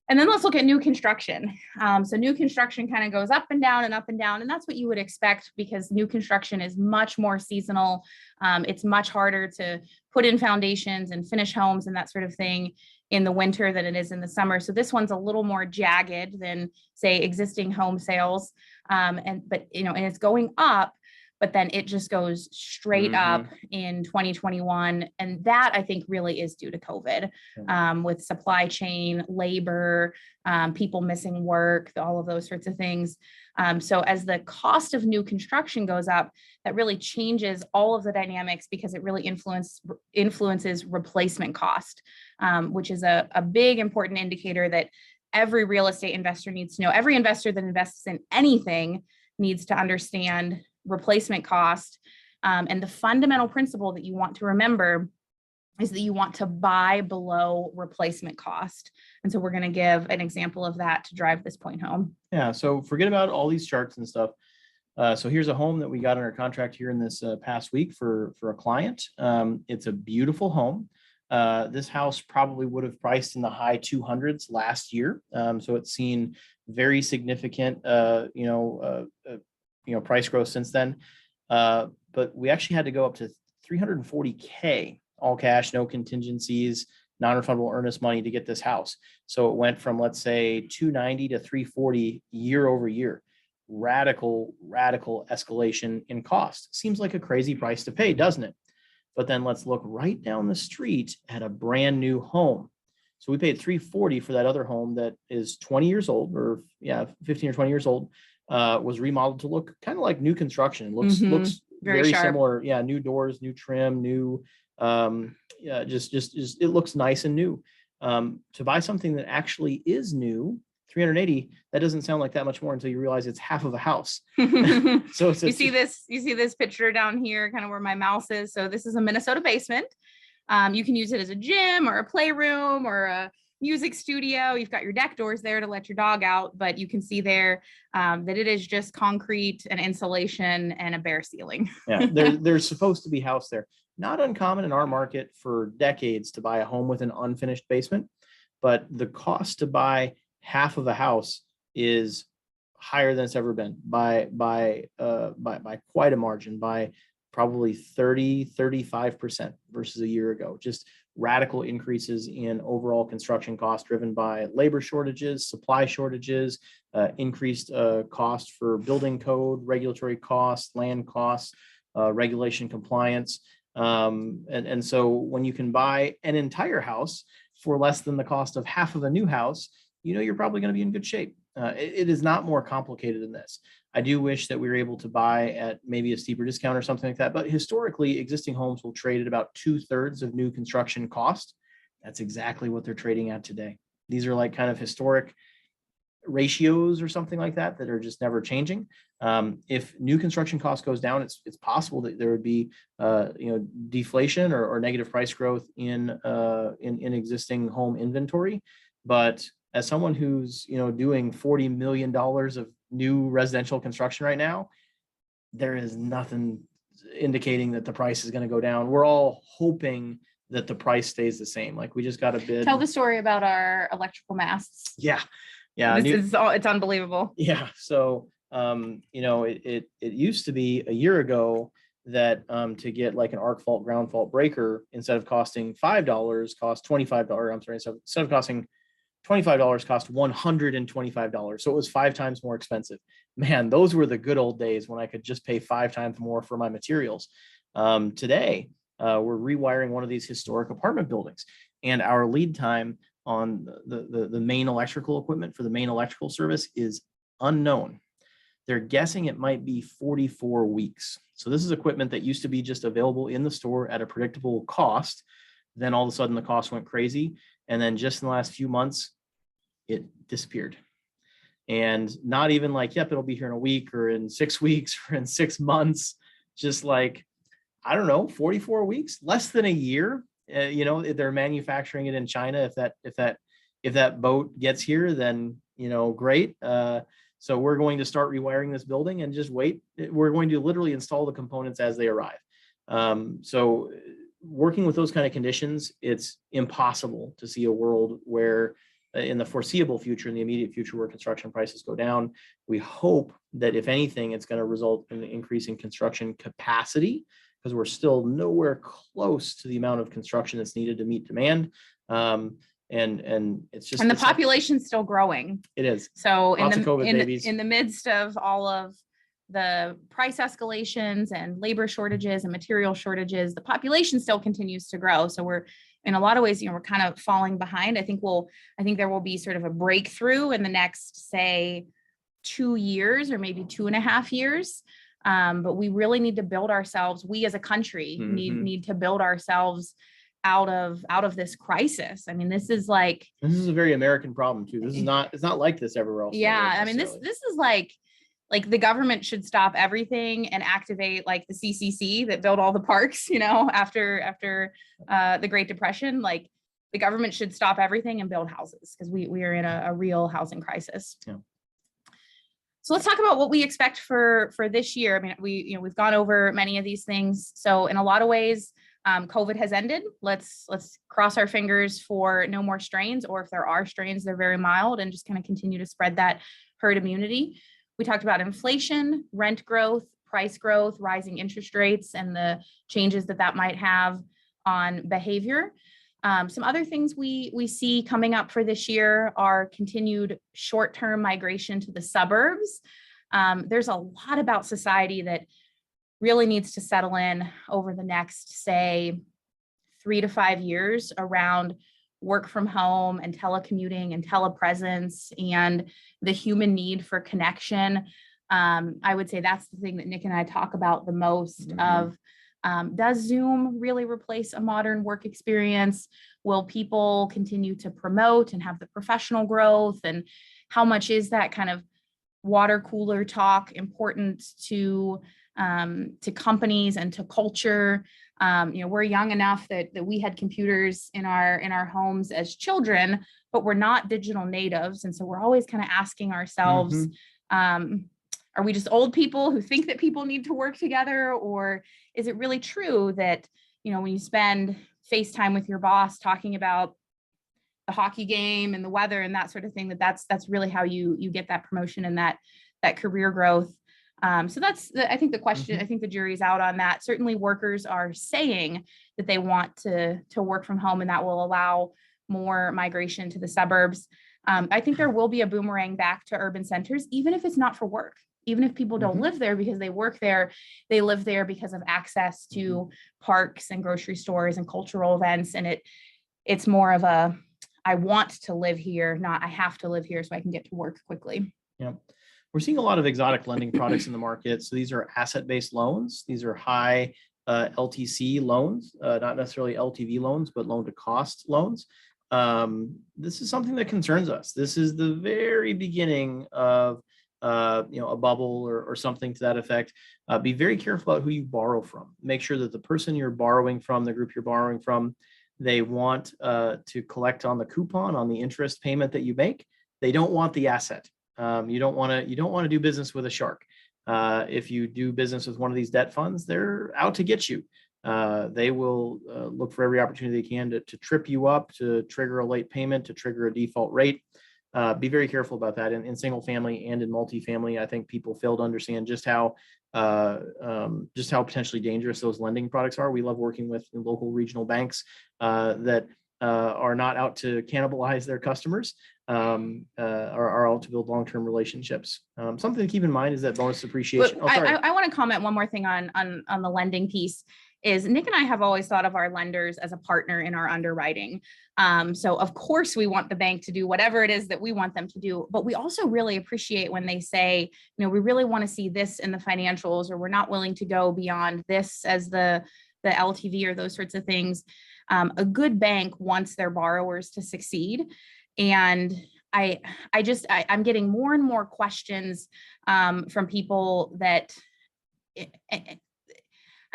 [SPEAKER 1] And then let's look at new construction. So new construction kind of goes up and down and up and down. And that's what you would expect because new construction is much more seasonal. It's much harder to put in foundations and finish homes and that sort of thing in the winter than it is in the summer. So this one's a little more jagged than, say, existing home sales. And it's going up, but then it just goes straight up in 2021. And that I think really is due to COVID, with supply chain, labor, people missing work, all of those sorts of things. So as the cost of new construction goes up, that really changes all of the dynamics because it really influences replacement cost, which is a big important indicator that every real estate investor needs to know. Every investor that invests in anything needs to understand replacement cost. And the fundamental principle that you want to remember is that you want to buy below replacement cost. And so we're going to give an example of that to drive this point home.
[SPEAKER 2] Yeah. So forget about all these charts and stuff. So here's a home that we got under contract here in this past week for a client. It's a beautiful home. This house probably would have priced in the high 200s last year. So it's seen very significant, price growth since then. But we actually had to go up to $340K, all cash, no contingencies, non-refundable earnest money to get this house. So it went from, let's say, $290 to $340 year over year. Radical escalation in cost. Seems like a crazy price to pay, doesn't it? But then let's look right down the street at a brand new home. So we paid $340 for that other home that is 20 years old, or 15 or 20 years old. Was remodeled to look kind of like new construction. Looks very similar. Yeah, new doors, new trim, new. Just it looks nice and new. To buy something that actually is new, $380. That doesn't sound like that much more until you realize it's half of a house. So
[SPEAKER 1] you see this picture down here, kind of where my mouse is. So this is a Minnesota basement. You can use it as a gym or a playroom or a music studio. You've got your deck doors there to let your dog out, but you can see there that it is just concrete and insulation and a bare ceiling.
[SPEAKER 2] Yeah, there's supposed to be house there. Not uncommon in our market for decades to buy a home with an unfinished basement, but the cost to buy half of a house is higher than it's ever been by quite a margin, by probably 35% versus a year ago. Just radical increases in overall construction costs driven by labor shortages, supply shortages, increased cost for building code, regulatory costs, land costs, regulation compliance. And so when you can buy an entire house for less than the cost of half of a new house, you're probably going to be in good shape. It is not more complicated than this. I do wish that we were able to buy at maybe a steeper discount or something like that. But historically, existing homes will trade at about 2/3 of new construction cost. That's exactly what they're trading at today. These are like kind of historic ratios or something like that are just never changing. If new construction cost goes down, it's possible that there would be deflation or negative price growth in existing home inventory. But as someone who's doing $40 million of new residential construction right now, there is nothing indicating that the price is going to go down. We're all hoping that the price stays the same. Like we just got a bid.
[SPEAKER 1] Tell the story about our electrical masts.
[SPEAKER 2] Yeah.
[SPEAKER 1] It's unbelievable.
[SPEAKER 2] Yeah. So it used to be a year ago that to get like an arc fault ground fault breaker, instead of costing $5, cost $25. I'm sorry. So instead of costing $25 cost $125. So it was 5 times more expensive. Man, those were the good old days when I could just pay 5 times more for my materials. Today, we're rewiring one of these historic apartment buildings, and our lead time on the main electrical equipment for the main electrical service is unknown. They're guessing it might be 44 weeks. So this is equipment that used to be just available in the store at a predictable cost. Then all of a sudden the cost went crazy. And then just in the last few months, it disappeared. And not even like, yep, it'll be here in a week or in 6 weeks or in 6 months, just like, I don't know, 44 weeks, less than a year. They're manufacturing it in China. If that boat gets here, then, great. So we're going to start rewiring this building and just wait. We're going to literally install the components as they arrive. So working with those kind of conditions, it's impossible to see a world where in the foreseeable future, in the immediate future, where construction prices go down. We hope that if anything, it's going to result in an increase in construction capacity, because we're still nowhere close to the amount of construction that's needed to meet demand. And it's just,
[SPEAKER 1] and the population's still growing.
[SPEAKER 2] It is.
[SPEAKER 1] So
[SPEAKER 2] Lots of COVID babies.
[SPEAKER 1] in the midst of all of the price escalations and labor shortages and material shortages, the population still continues to grow. So we're, in a lot of ways, we're kind of falling behind. I think there will be sort of a breakthrough in the next, say, 2 years or maybe 2.5 years. But we really need to build ourselves. We as a country need to build ourselves out of this crisis. I mean, this is
[SPEAKER 2] a very American problem too. It's not like this everywhere else.
[SPEAKER 1] Yeah. I mean, this is like the government should stop everything and activate like the CCC that built all the parks, after the Great Depression. Like the government should stop everything and build houses, because we are in a real housing crisis.
[SPEAKER 2] Yeah.
[SPEAKER 1] So let's talk about what we expect for this year. I mean, we've gone over many of these things. So in a lot of ways, COVID has ended. Let's cross our fingers for no more strains, or if there are strains, they're very mild and just kind of continue to spread that herd immunity. We talked about inflation, rent growth, price growth, rising interest rates, and the changes that might have on behavior. Some other things we see coming up for this year are continued short-term migration to the suburbs. There's a lot about society that really needs to settle in over the next, say, 3 to 5 years around work from home and telecommuting and telepresence and the human need for connection. I would say that's the thing that Nick and I talk about the most of. Does Zoom really replace a modern work experience? Will people continue to promote and have the professional growth? And how much is that kind of water cooler talk important to companies and to culture? We're young enough that we had computers in our homes as children, but we're not digital natives. And so we're always kind of asking ourselves, are we just old people who think that people need to work together? Or is it really true that, when you spend FaceTime with your boss talking about the hockey game and the weather and that sort of thing, that's really how you get that promotion and that career growth? So that's I think the question. I think the jury's out on that. Certainly workers are saying that they want to work from home, and that will allow more migration to the suburbs. I think there will be a boomerang back to urban centers, even if it's not for work. Even if people don't live there because they work there, they live there because of access to parks and grocery stores and cultural events. And it's more of a, I want to live here, not I have to live here so I can get to work quickly.
[SPEAKER 2] Yeah. We're seeing a lot of exotic lending products in the market. So these are asset-based loans. These are high LTC loans, not necessarily LTV loans, but loan to cost loans. This is something that concerns us. This is the very beginning of a bubble or something to that effect. Be very careful about who you borrow from. Make sure that the person you're borrowing from, the group you're borrowing from, they want to collect on the coupon, on the interest payment that you make. They don't want the asset. You don't want to do business with a shark. If you do business with one of these debt funds, they're out to get you. They will look for every opportunity they can to trip you up, to trigger a late payment, to trigger a default rate. Be very careful about that. In single family and in multifamily, I think people fail to understand just how potentially dangerous those lending products are. We love working with local regional banks that are not out to cannibalize their customers. are all to build long-term relationships. Something to keep in mind is that bonus depreciation. Oh, sorry.
[SPEAKER 1] I want to comment one more thing on the lending piece. Is Nick and I have always thought of our lenders as a partner in our underwriting. So of course we want the bank to do whatever it is that we want them to do, but we also really appreciate when they say, we really want to see this in the financials, or we're not willing to go beyond this as the LTV or those sorts of things. A good bank wants their borrowers to succeed. And I'm getting more and more questions from people that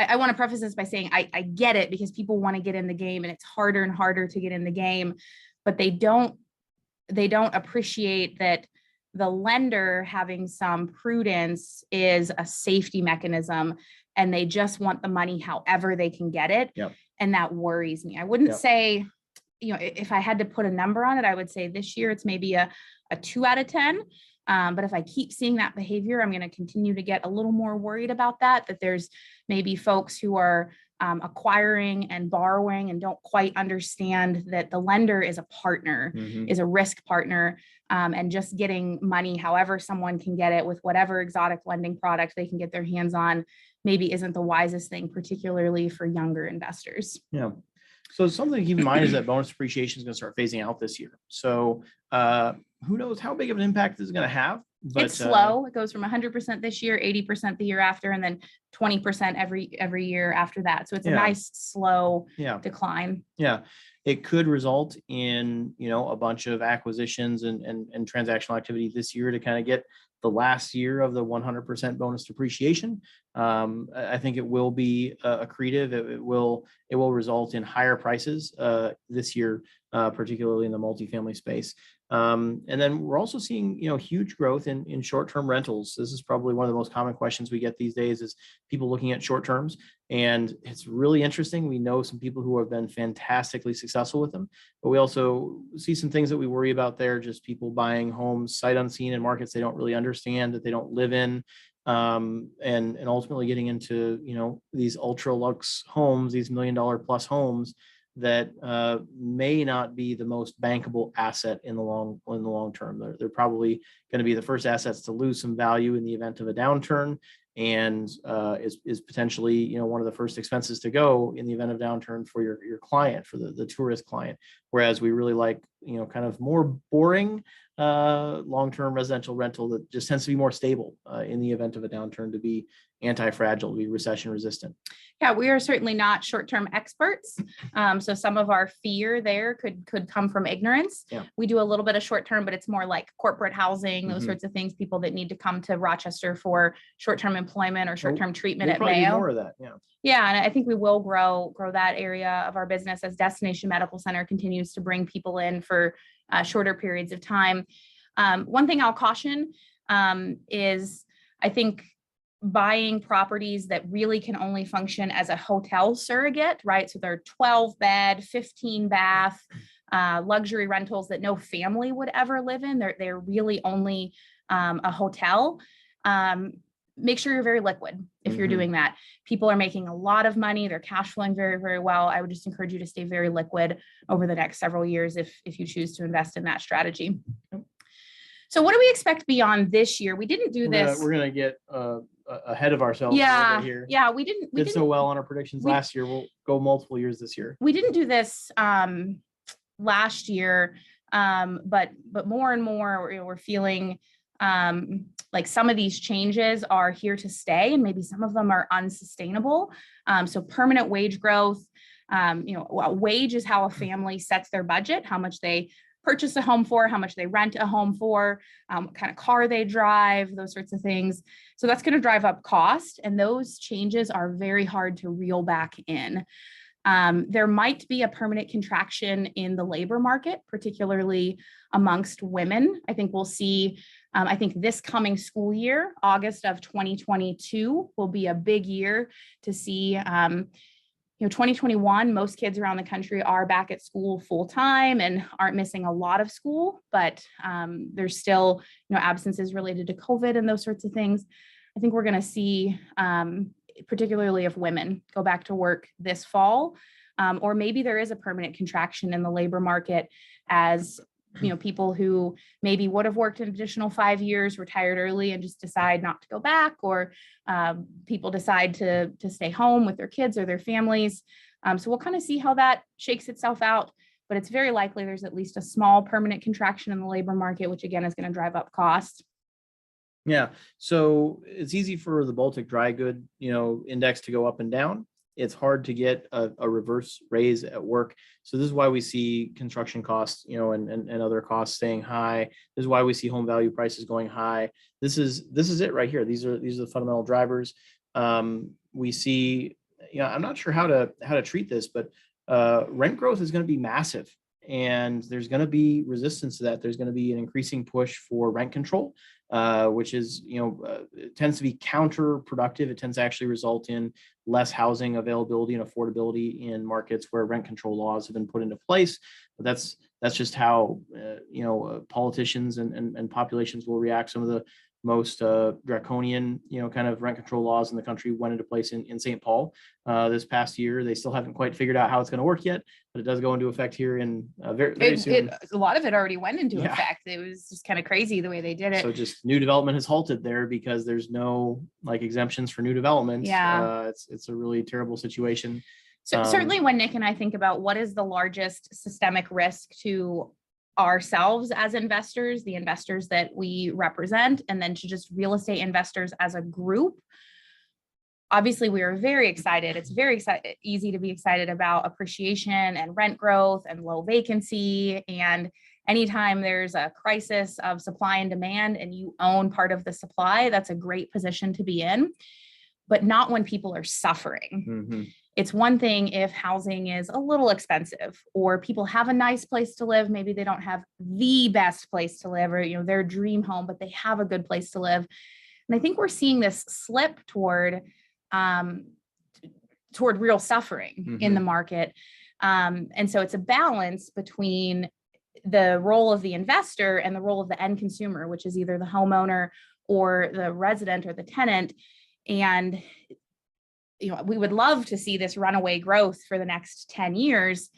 [SPEAKER 1] I want to preface this by saying I get it, because people want to get in the game and it's harder and harder to get in the game, but they don't appreciate that the lender having some prudence is a safety mechanism, and they just want the money however they can get it.
[SPEAKER 2] Yep.
[SPEAKER 1] And that worries me. I wouldn't say, if I had to put a number on it, I would say this year it's maybe a 2 out of 10. But if I keep seeing that behavior, I'm going to continue to get a little more worried about that there's maybe folks who are acquiring and borrowing and don't quite understand that the lender is a partner, is a risk partner, and just getting money however someone can get it with whatever exotic lending product they can get their hands on maybe isn't the wisest thing, particularly for younger investors.
[SPEAKER 2] Yeah. So something to keep in mind is that bonus depreciation is going to start phasing out this year. So who knows how big of an impact this is going to have? But
[SPEAKER 1] it's slow. It goes from 100% this year, 80% the year after, and then 20% every year after that. So it's a nice slow decline. Yeah.
[SPEAKER 2] It could result in, a bunch of acquisitions and transactional activity this year to kind of get the last year of the 100% bonus depreciation. I think it will be accretive. It will result in higher prices this year, particularly in the multifamily space. And then we're also seeing, huge growth in short-term rentals. This is probably one of the most common questions we get these days, is people looking at short terms. And it's really interesting. We know some people who have been fantastically successful with them, but we also see some things that we worry about there. Just people buying homes sight unseen in markets they don't really understand, that they don't live in. And ultimately getting into, these ultra luxe homes, these $1 million plus homes that may not be the most bankable asset in the long term. They're probably going to be the first assets to lose some value in the event of a downturn, and is potentially one of the first expenses to go in the event of downturn for your client, for the tourist client. Whereas we really like kind of more boring long-term residential rental that just tends to be more stable in the event of a downturn, to be anti-fragile, to be recession resistant.
[SPEAKER 1] Yeah, we are certainly not short-term experts. So some of our fear there could come from ignorance.
[SPEAKER 2] Yeah.
[SPEAKER 1] We do a little bit of short-term, but it's more like corporate housing, those sorts of things, people that need to come to Rochester for short-term employment or short-term treatment at Mayo.
[SPEAKER 2] More of that. Yeah.
[SPEAKER 1] Yeah, and I think we will grow that area of our business as Destination Medical Center continues to bring people in for shorter periods of time. One thing I'll caution is I think buying properties that really can only function as a hotel surrogate, right? So they're 12 bed, 15 bath, luxury rentals that no family would ever live in. They're really only a hotel. Make sure you're very liquid if you're doing that. People are making a lot of money. They're cash flowing very, very well. I would just encourage you to stay very liquid over the next several years if you choose to invest in that strategy. So what do we expect beyond this year? We didn't do this.
[SPEAKER 2] We're going to get ahead of ourselves a little bit here.
[SPEAKER 1] Yeah, we did
[SPEAKER 2] so well on our predictions last year. We'll go multiple years this year.
[SPEAKER 1] We didn't do this last year, but more and more we're feeling like some of these changes are here to stay, and maybe some of them are unsustainable. So permanent wage growth, a wage is how a family sets their budget, how much they purchase a home for, how much they rent a home for, what kind of car they drive, those sorts of things. So that's going to drive up cost, and those changes are very hard to reel back in. There might be a permanent contraction in the labor market, particularly amongst women. I think we'll see, I think this coming school year, August of 2022, will be a big year to see 2021, most kids around the country are back at school full time and aren't missing a lot of school, but there's still, absences related to COVID and those sorts of things. I think we're going to see, particularly if women go back to work this fall, or maybe there is a permanent contraction in the labor market as people who maybe would have worked an additional 5 years, retired early and just decide not to go back, or people decide to stay home with their kids or their families. So we'll kind of see how that shakes itself out, but it's very likely there's at least a small permanent contraction in the labor market, which again is going to drive up costs.
[SPEAKER 2] Yeah. So it's easy for the Baltic dry good, index to go up and down. It's hard to get a reverse raise at work. So this is why we see construction costs, and other costs staying high. This is why we see home value prices going high. This is it right here. These are the fundamental drivers. We see, I'm not sure how to treat this, but rent growth is going to be massive. And there's going to be resistance to that. There's going to be an increasing push for rent control, which is, it tends to be counterproductive. It tends to actually result in less housing availability and affordability in markets where rent control laws have been put into place. But that's just how, politicians and populations will react. Some of the most draconian, kind of rent control laws in the country went into place in St. Paul this past year. They still haven't quite figured out how it's going to work yet, but it does go into effect here in very soon.
[SPEAKER 1] A lot of it already went into effect. It was just kind of crazy the way they did it.
[SPEAKER 2] So just new development has halted there because there's no exemptions for new development.
[SPEAKER 1] Yeah.
[SPEAKER 2] It's a really terrible situation.
[SPEAKER 1] So certainly when Nick and I think about what is the largest systemic risk to ourselves as investors, the investors that we represent, and then to just real estate investors as a group, obviously we are very excited. It's very easy to be excited about appreciation and rent growth and low vacancy. And anytime there's a crisis of supply and demand and you own part of the supply, that's a great position to be in, but not when people are suffering.
[SPEAKER 2] Mm-hmm.
[SPEAKER 1] It's one thing if housing is a little expensive or people have a nice place to live. Maybe they don't have the best place to live or, their dream home, but they have a good place to live. And I think we're seeing this slip toward real suffering in the market. And so it's a balance between the role of the investor and the role of the end consumer, which is either the homeowner or the resident or the tenant. And we would love to see this runaway growth for the next 10 years.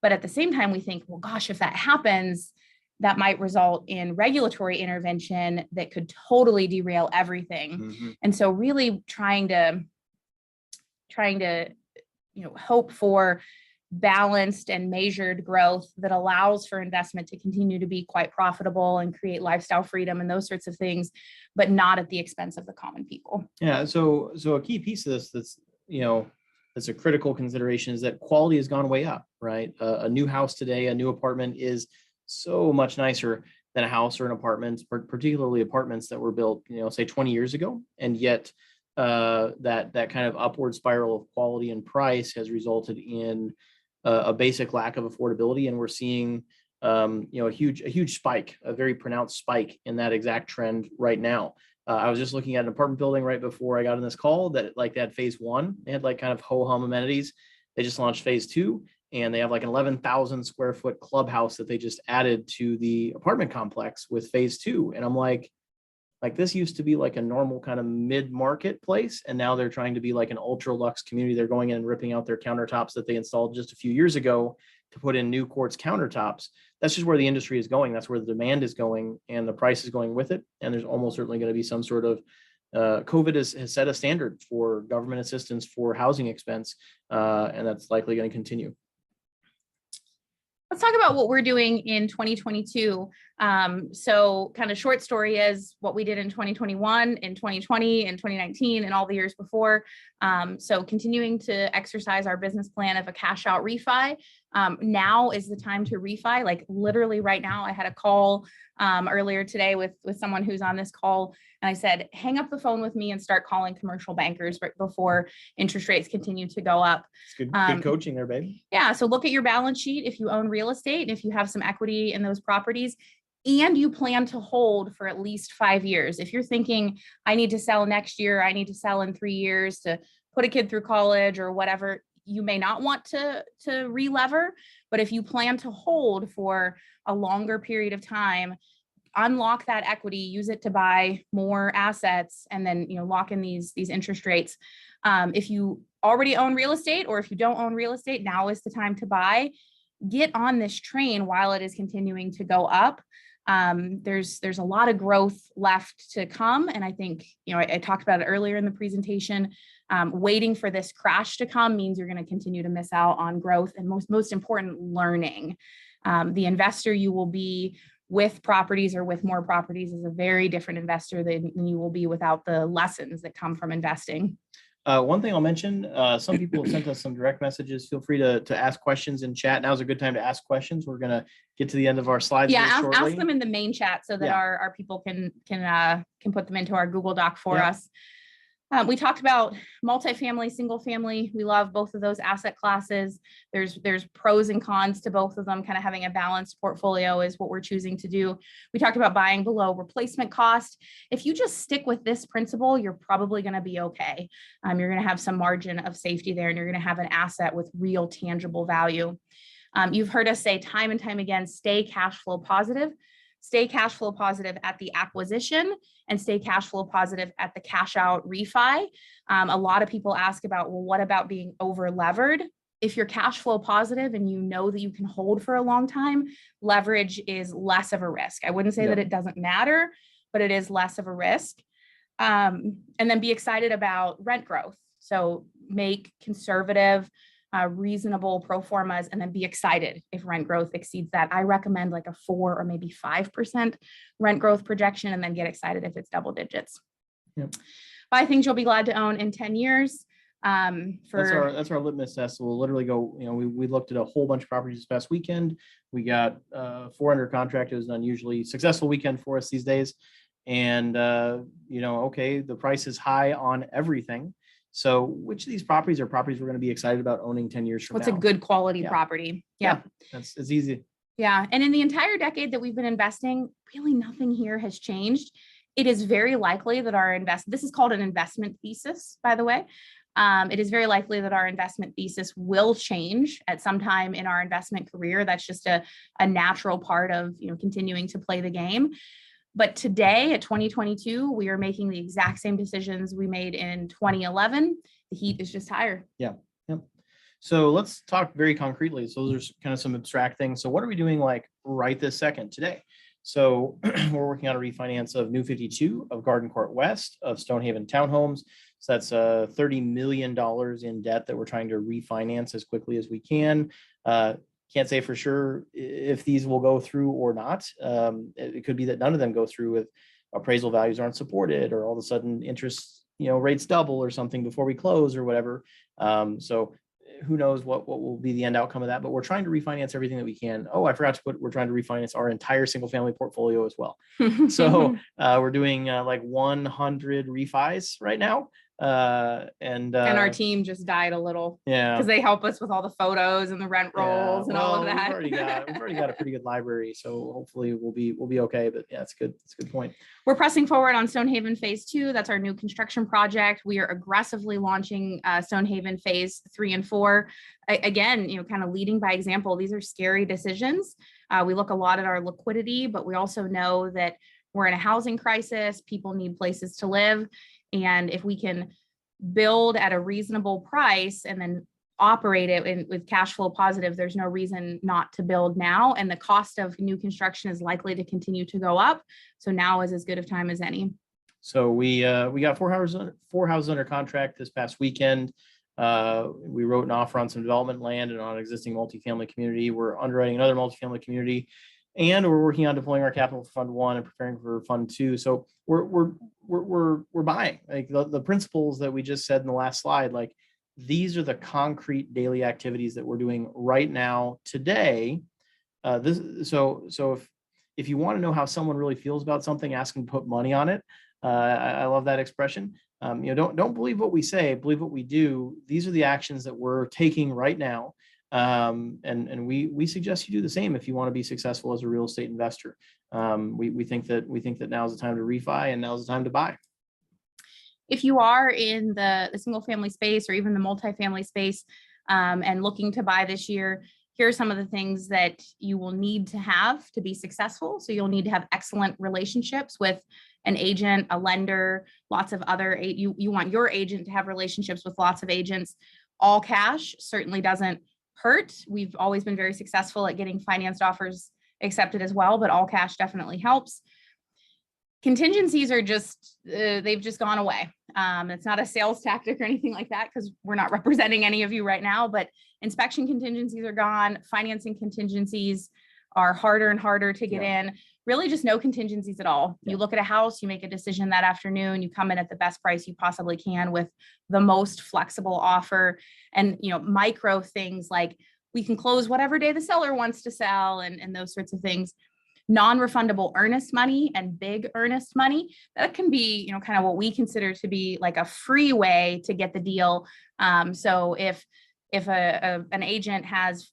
[SPEAKER 1] But at the same time, we think, well, gosh, if that happens, that might result in regulatory intervention that could totally derail everything.
[SPEAKER 2] Mm-hmm.
[SPEAKER 1] And so really trying to, hope for balanced and measured growth that allows for investment to continue to be quite profitable and create lifestyle freedom and those sorts of things, but not at the expense of the common people.
[SPEAKER 2] Yeah. So a key piece of this that's a critical consideration is that quality has gone way up, right? A new house today, a new apartment is so much nicer than a house or an apartment, particularly apartments that were built, say 20 years ago. And yet that kind of upward spiral of quality and price has resulted in a basic lack of affordability. And we're seeing, a huge spike, a very pronounced spike in that exact trend right now. I was just looking at an apartment building right before I got on this call that they had phase 1. They had kind of ho-hum amenities. They just launched phase 2, and they have an 11,000 square foot clubhouse that they just added to the apartment complex with phase 2. And I'm like this used to be a normal kind of mid-market place, and now they're trying to be an ultra luxe community. They're going in and ripping out their countertops that they installed just a few years ago to put in new quartz countertops. That's just where the industry is going. That's where the demand is going, and the price is going with it. And there's almost certainly going to be some sort of COVID has set a standard for government assistance for housing expense, and that's likely going to continue.
[SPEAKER 1] Let's talk about what we're doing in 2022. So kind of short story is what we did in 2021, in 2020, in 2019, and all the years before. So continuing to exercise our business plan of a cash out refi. Now is the time to refi. Literally right now, I had a call earlier today with someone who's on this call. And I said, hang up the phone with me and start calling commercial bankers right before interest rates continue to go up.
[SPEAKER 2] It's good coaching there, babe.
[SPEAKER 1] Yeah. So look at your balance sheet. If you own real estate, and if you have some equity in those properties, and you plan to hold for at least 5 years. If you're thinking, I need to sell next year, I need to sell in 3 years to put a kid through college or whatever, you may not want to relever. But if you plan to hold for a longer period of time, unlock that equity, use it to buy more assets, and then lock in these interest rates. If you already own real estate, or if you don't own real estate, now is the time to buy. get on this train while it is continuing to go up. There's a lot of growth left to come. And I think, I talked about it earlier in the presentation. Waiting for this crash to come means you're going to continue to miss out on growth and most important, learning. The investor you will be with properties or with more properties is a very different investor than you will be without the lessons that come from investing.
[SPEAKER 2] One thing I'll mention, some people have sent us some direct messages. Feel free to ask questions in chat. Now's a good time to ask questions. We're going to get to the end of our slides.
[SPEAKER 1] Yeah, ask them in the main chat so that our people can put them into our Google Doc for us. We talked about multifamily, single family. We love both of those asset classes. There's pros and cons to both of them. Kind of having a balanced portfolio is what we're choosing to do. We talked about buying below replacement cost. If you just stick with this principle, you're probably going to be okay. You're going to have some margin of safety there, and you're going to have an asset with real tangible value. You've heard us say time and time again, stay cash flow positive. Stay cash flow positive at the acquisition and stay cash flow positive at the cash out refi. A lot of people ask about, well, what about being over levered? If you're cash flow positive and you know that you can hold for a long time, leverage is less of a risk. I wouldn't say that it doesn't matter, but it is less of a risk. And then be excited about rent growth. So make conservative, reasonable pro formas, and then be excited if rent growth exceeds that. I recommend like a 4 or maybe 5% rent growth projection, and then get excited if it's double digits. Buy things you'll be glad to own in 10 years. That's our litmus test. We'll literally go, we looked at a whole bunch of properties this past weekend. We got 4 under contract. It was an unusually successful weekend for us these days. And, okay, the price is high on everything. So which of these properties are properties we're going to be excited about owning 10 years from now? What's a good quality property? Yeah.
[SPEAKER 2] It's easy.
[SPEAKER 1] Yeah. And in the entire decade that we've been investing, really nothing here has changed. It is very likely that this is called an investment thesis, by the way. It is very likely that our investment thesis will change at some time in our investment career. That's just a natural part of, continuing to play the game. But today at 2022, we are making the exact same decisions we made in 2011. The heat is just higher.
[SPEAKER 2] Yeah. So let's talk very concretely. So those are kind of some abstract things. So what are we doing like right this second today? So we're working on a refinance of New 52, of Garden Court West, of Stonehaven Townhomes. So that's $30 million in debt that we're trying to refinance as quickly as we can. Can't say for sure if these will go through or not. It could be that none of them go through, with appraisal values aren't supported, or all of a sudden interest, rates double or something before we close or whatever. So who knows what will be the end outcome of that, but we're trying to refinance everything that we can. Oh, I forgot to put, we're trying to refinance our entire single family portfolio as well. So we're doing like 100 refis right now. And
[SPEAKER 1] our team just died a little,
[SPEAKER 2] yeah,
[SPEAKER 1] because they help us with all the photos and the rent rolls and all of that.
[SPEAKER 2] We've already got a pretty good library, so hopefully we'll be okay. But yeah, it's good. It's a good point.
[SPEAKER 1] We're pressing forward on Stonehaven Phase 2. That's our new construction project. We are aggressively launching Stonehaven Phase 3 and 4. Again, kind of leading by example. These are scary decisions. We look a lot at our liquidity, but we also know that we're in a housing crisis. People need places to live. And if we can build at a reasonable price and then operate it with cash flow positive, there's no reason not to build now. And the cost of new construction is likely to continue to go up. So now is as good of time as any.
[SPEAKER 2] So we got four houses under contract this past weekend. We wrote an offer on some development land and on an existing multifamily community. We're underwriting another multifamily community. And we're working on deploying our capital for Fund 1 and preparing for Fund 2. So we're buying. Like the principles that we just said in the last slide. Like these are the concrete daily activities that we're doing right now today. So if you want to know how someone really feels about something, ask them to put money on it. I love that expression. Don't believe what we say, believe what we do. These are the actions that we're taking right now. And we suggest you do the same if you want to be successful as a real estate investor. We think that now is the time to refi and now is the time to buy.
[SPEAKER 1] If you are in the single family space or even the multifamily space and looking to buy this year, here are some of the things that you will need to have to be successful. So you'll need to have excellent relationships with an agent, a lender, lots of other, you want your agent to have relationships with lots of agents. All cash certainly doesn't hurt. We've always been very successful at getting financed offers accepted as well, but all cash definitely helps. Contingencies are just, they've just gone away. It's not a sales tactic or anything like that, because we're not representing any of you right now, but inspection contingencies are gone. Financing contingencies are harder and harder to get in. Really just no contingencies at all. You look at a house, you make a decision that afternoon, you come in at the best price you possibly can with the most flexible offer. And, you know, micro things like we can close whatever day the seller wants to sell and those sorts of things. Non-refundable earnest money and big earnest money, that can be, you know, kind of what we consider to be like a free way to get the deal. So if an agent has,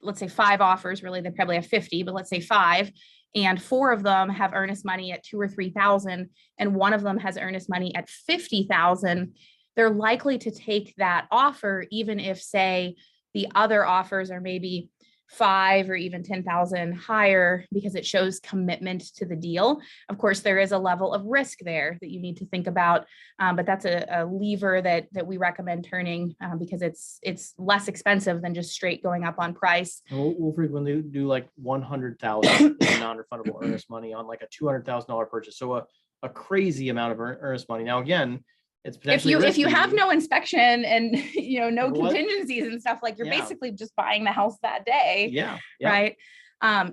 [SPEAKER 1] let's say 5 offers, really they probably have 50, but let's say 5, and 4 of them have earnest money at 2,000 or 3,000, and 1 of them has earnest money at 50,000, they're likely to take that offer, even if, say, the other offers are maybe 5 or even 10,000 higher, because it shows commitment to the deal. Of course, there is a level of risk there that you need to think about, but that's a lever that we recommend turning because it's less expensive than just straight going up on price.
[SPEAKER 2] We'll frequently do like 100,000 in non-refundable earnest money on like a $200,000 purchase. So a crazy amount of earnest money. Now, again, it's potentially
[SPEAKER 1] if you have no inspection and no
[SPEAKER 2] What?
[SPEAKER 1] contingencies and stuff, like you're basically just buying the house that day. Right.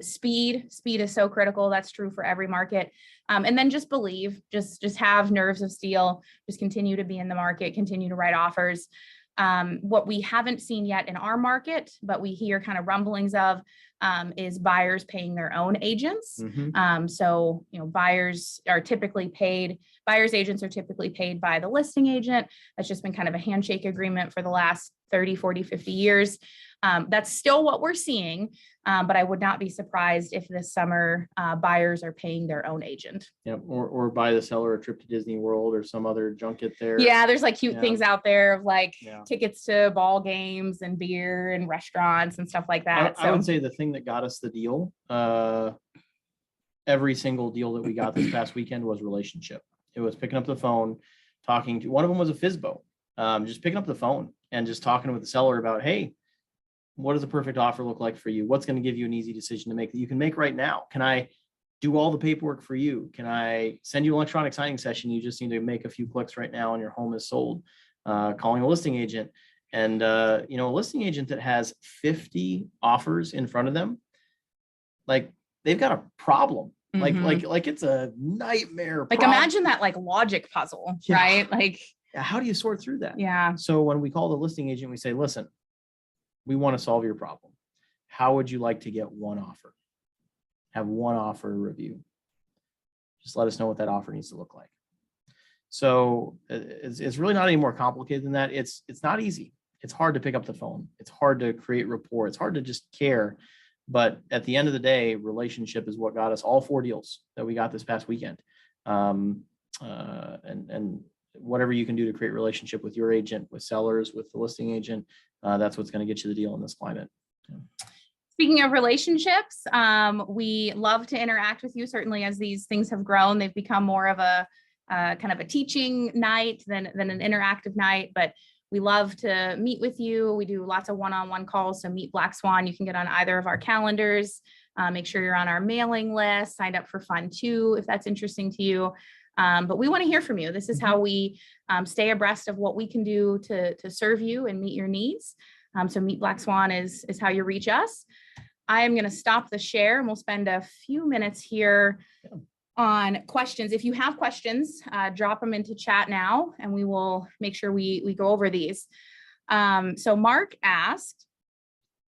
[SPEAKER 1] Speed is so critical. That's true for every market. And then just believe, just have nerves of steel, just continue to be in the market, continue to write offers. What we haven't seen yet in our market, but we hear kind of rumblings of, is buyers paying their own agents. So, buyers agents are typically paid by the listing agent. That's just been kind of a handshake agreement for the last 30, 40, 50 years. That's still what we're seeing, but I would not be surprised if this summer buyers are paying their own agent.
[SPEAKER 2] Or buy the seller a trip to Disney World or some other junket there.
[SPEAKER 1] Yeah, there's like cute things out there of like tickets to ball games and beer and restaurants and stuff like that.
[SPEAKER 2] I would say the thing that got us the deal, every single deal that we got this past weekend was relationship. It was picking up the phone, talking to, one of them was a FSBO, just picking up the phone and just talking with the seller about, hey, what does a perfect offer look like for you? What's going to give you an easy decision to make that you can make right now? Can I do all the paperwork for you? Can I send you an electronic signing session? You just need to make a few clicks right now and your home is sold. Calling a listing agent. And, a listing agent that has 50 offers in front of them, like they've got a problem. Like it's a nightmare.
[SPEAKER 1] Like imagine that like logic puzzle, right? Like,
[SPEAKER 2] how do you sort through that?
[SPEAKER 1] Yeah.
[SPEAKER 2] So when we call the listing agent, we say, listen, we want to solve your problem. How would you like to get one offer? Have one offer review. Just let us know what that offer needs to look like. So it's really not any more complicated than that. It's not easy. It's hard to pick up the phone. It's hard to create rapport. It's hard to just care. But at the end of the day, relationship is what got us all 4 deals that we got this past weekend. And whatever you can do to create relationship with your agent, with sellers, with the listing agent, that's what's going to get you the deal in this climate.
[SPEAKER 1] Speaking of relationships, we love to interact with you. Certainly, as these things have grown, they've become more of a kind of a teaching night than an interactive night. But we love to meet with you. We do lots of one-on-one calls. So Meet Black Swan, you can get on either of our calendars. Make sure you're on our mailing list. Signed up for Fun 2 if that's interesting to you. But we want to hear from you. This is how we stay abreast of what we can do to serve you and meet your needs. So Meet Black Swan is how you reach us. I am going to stop the share and we'll spend a few minutes here on questions. If you have questions, drop them into chat now and we will make sure we go over these. So Mark asked,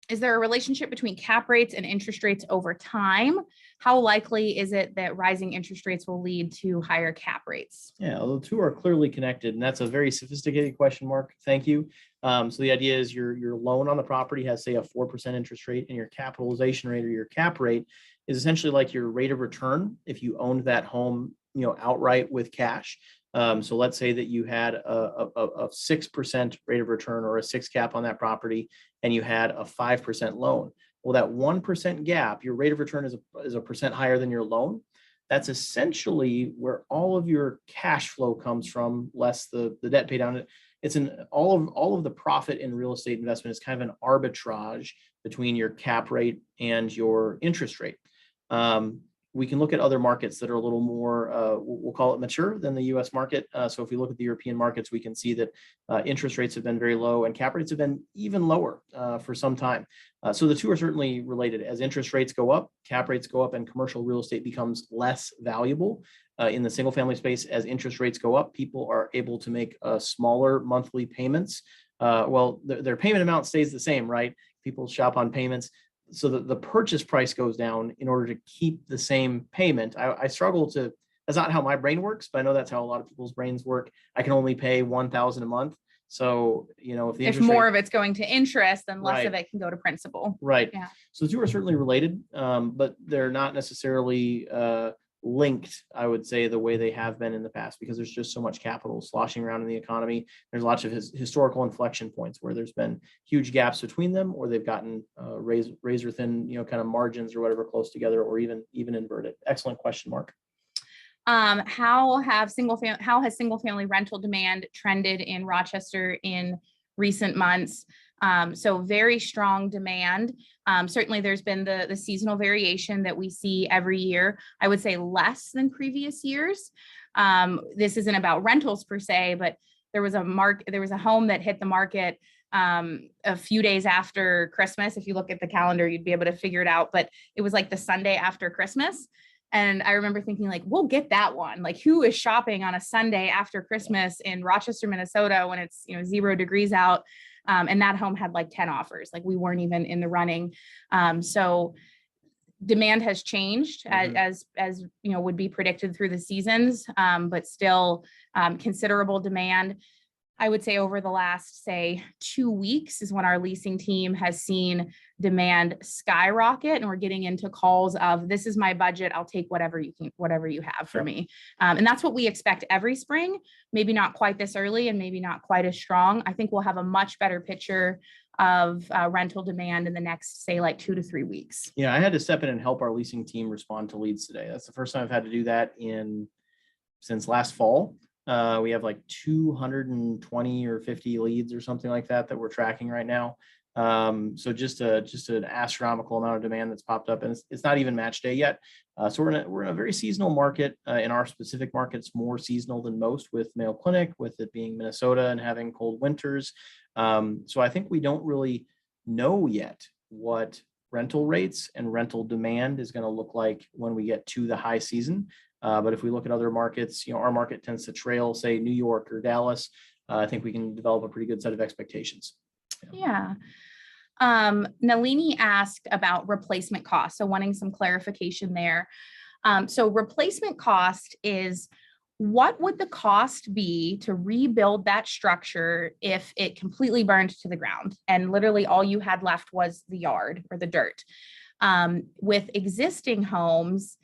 [SPEAKER 1] is there a relationship between cap rates and interest rates over time? How likely is it that rising interest rates will lead to higher cap rates?
[SPEAKER 2] Yeah, the two are clearly connected, and that's a very sophisticated question, Mark. Thank you. So the idea is your loan on the property has, say, a 4% interest rate, and your capitalization rate or your cap rate is essentially like your rate of return if you owned that home, outright with cash. So let's say that you had a 6% rate of return or a 6 cap on that property, and you had a 5% loan. Well, that 1% gap, your rate of return is a percent higher than your loan. that's essentially where all of your cash flow comes from, less the debt pay down. It's all of the profit in real estate investment is kind of an arbitrage between your cap rate and your interest rate. We can look at other markets that are a little more, we'll call it mature than the US market. So if we look at the European markets, we can see that interest rates have been very low and cap rates have been even lower for some time. So the two are certainly related. As interest rates go up, cap rates go up, and commercial real estate becomes less valuable. In the single family space, as interest rates go up, people are able to make smaller monthly payments. Well, their payment amount stays the same, right? People shop on payments. So that the purchase price goes down in order to keep the same payment. I struggle to, that's not how my brain works, but I know that's how a lot of people's brains work. I can only pay $1,000 a month. So,
[SPEAKER 1] if more of it's going to interest, then less
[SPEAKER 2] right.
[SPEAKER 1] of it can go to principal.
[SPEAKER 2] Right.
[SPEAKER 1] Yeah.
[SPEAKER 2] So the two are certainly related, but they're not necessarily linked, I would say, the way they have been in the past, because there's just so much capital sloshing around in the economy. There's lots of historical inflection points where there's been huge gaps between them, or they've gotten razor thin, kind of margins or whatever close together, or even inverted. Excellent question, Mark.
[SPEAKER 1] How has single family rental demand trended in Rochester in recent months? So very strong demand. Certainly there's been the seasonal variation that we see every year. I would say less than previous years. This isn't about rentals per se, but there was a home that hit the market a few days after Christmas. If you look at the calendar, you'd be able to figure it out, but it was like the Sunday after Christmas. And I remember thinking, like, we'll get that one. Like, who is shopping on a Sunday after Christmas in Rochester, Minnesota, when it's 0 degrees out? And that home had like 10 offers. Like, we weren't even in the running. So demand has changed as would be predicted through the seasons, but still considerable demand. I would say over the last, 2 weeks is when our leasing team has seen demand skyrocket, and we're getting into calls of, this is my budget, I'll take whatever you have for me. And that's what we expect every spring, maybe not quite this early and maybe not quite as strong. I think we'll have a much better picture of rental demand in the next, 2 to 3 weeks.
[SPEAKER 2] Yeah, I had to step in and help our leasing team respond to leads today. That's the first time I've had to do that since last fall. We have like 220 or 50 leads or something like that we're tracking right now. So just an astronomical amount of demand that's popped up, and it's not even match day yet. So we're in a very seasonal market. In our specific markets, more seasonal than most, with Mayo Clinic, with it being Minnesota and having cold winters. So I think we don't really know yet what rental rates and rental demand is going to look like when we get to the high season. But if we look at other markets, our market tends to trail, say, New York or Dallas. I think we can develop a pretty good set of expectations.
[SPEAKER 1] Yeah. Nalini asked about replacement cost, so wanting some clarification there. So replacement cost is, what would the cost be to rebuild that structure if it completely burned to the ground and literally all you had left was the yard or the dirt? With existing homes,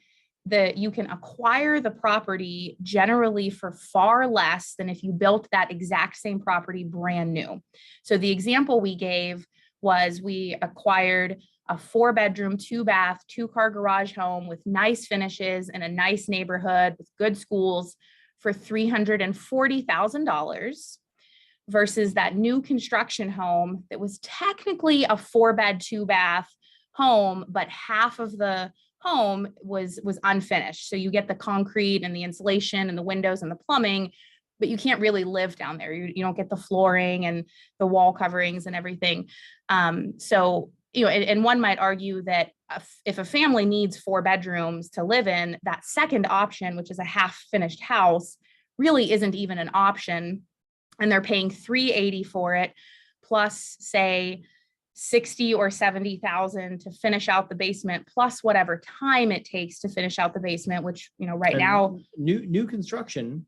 [SPEAKER 1] you can acquire the property generally for far less than if you built that exact same property brand new. So the example we gave was, we acquired a 4-bedroom, 2-bath, 2-car garage home with nice finishes in a nice neighborhood with good schools for $340,000 versus that new construction home that was technically a 4-bed, 2-bath home, but half of the home was unfinished. So you get the concrete and the insulation and the windows and the plumbing, but you can't really live down there. You don't get the flooring and the wall coverings and everything. So, and one might argue that if a family needs 4 bedrooms to live in, that second option, which is a half finished house, really isn't even an option. And they're paying $380,000 for it, plus say $60,000 or $70,000 to finish out the basement, plus whatever time it takes to finish out the basement, which, now
[SPEAKER 2] new construction,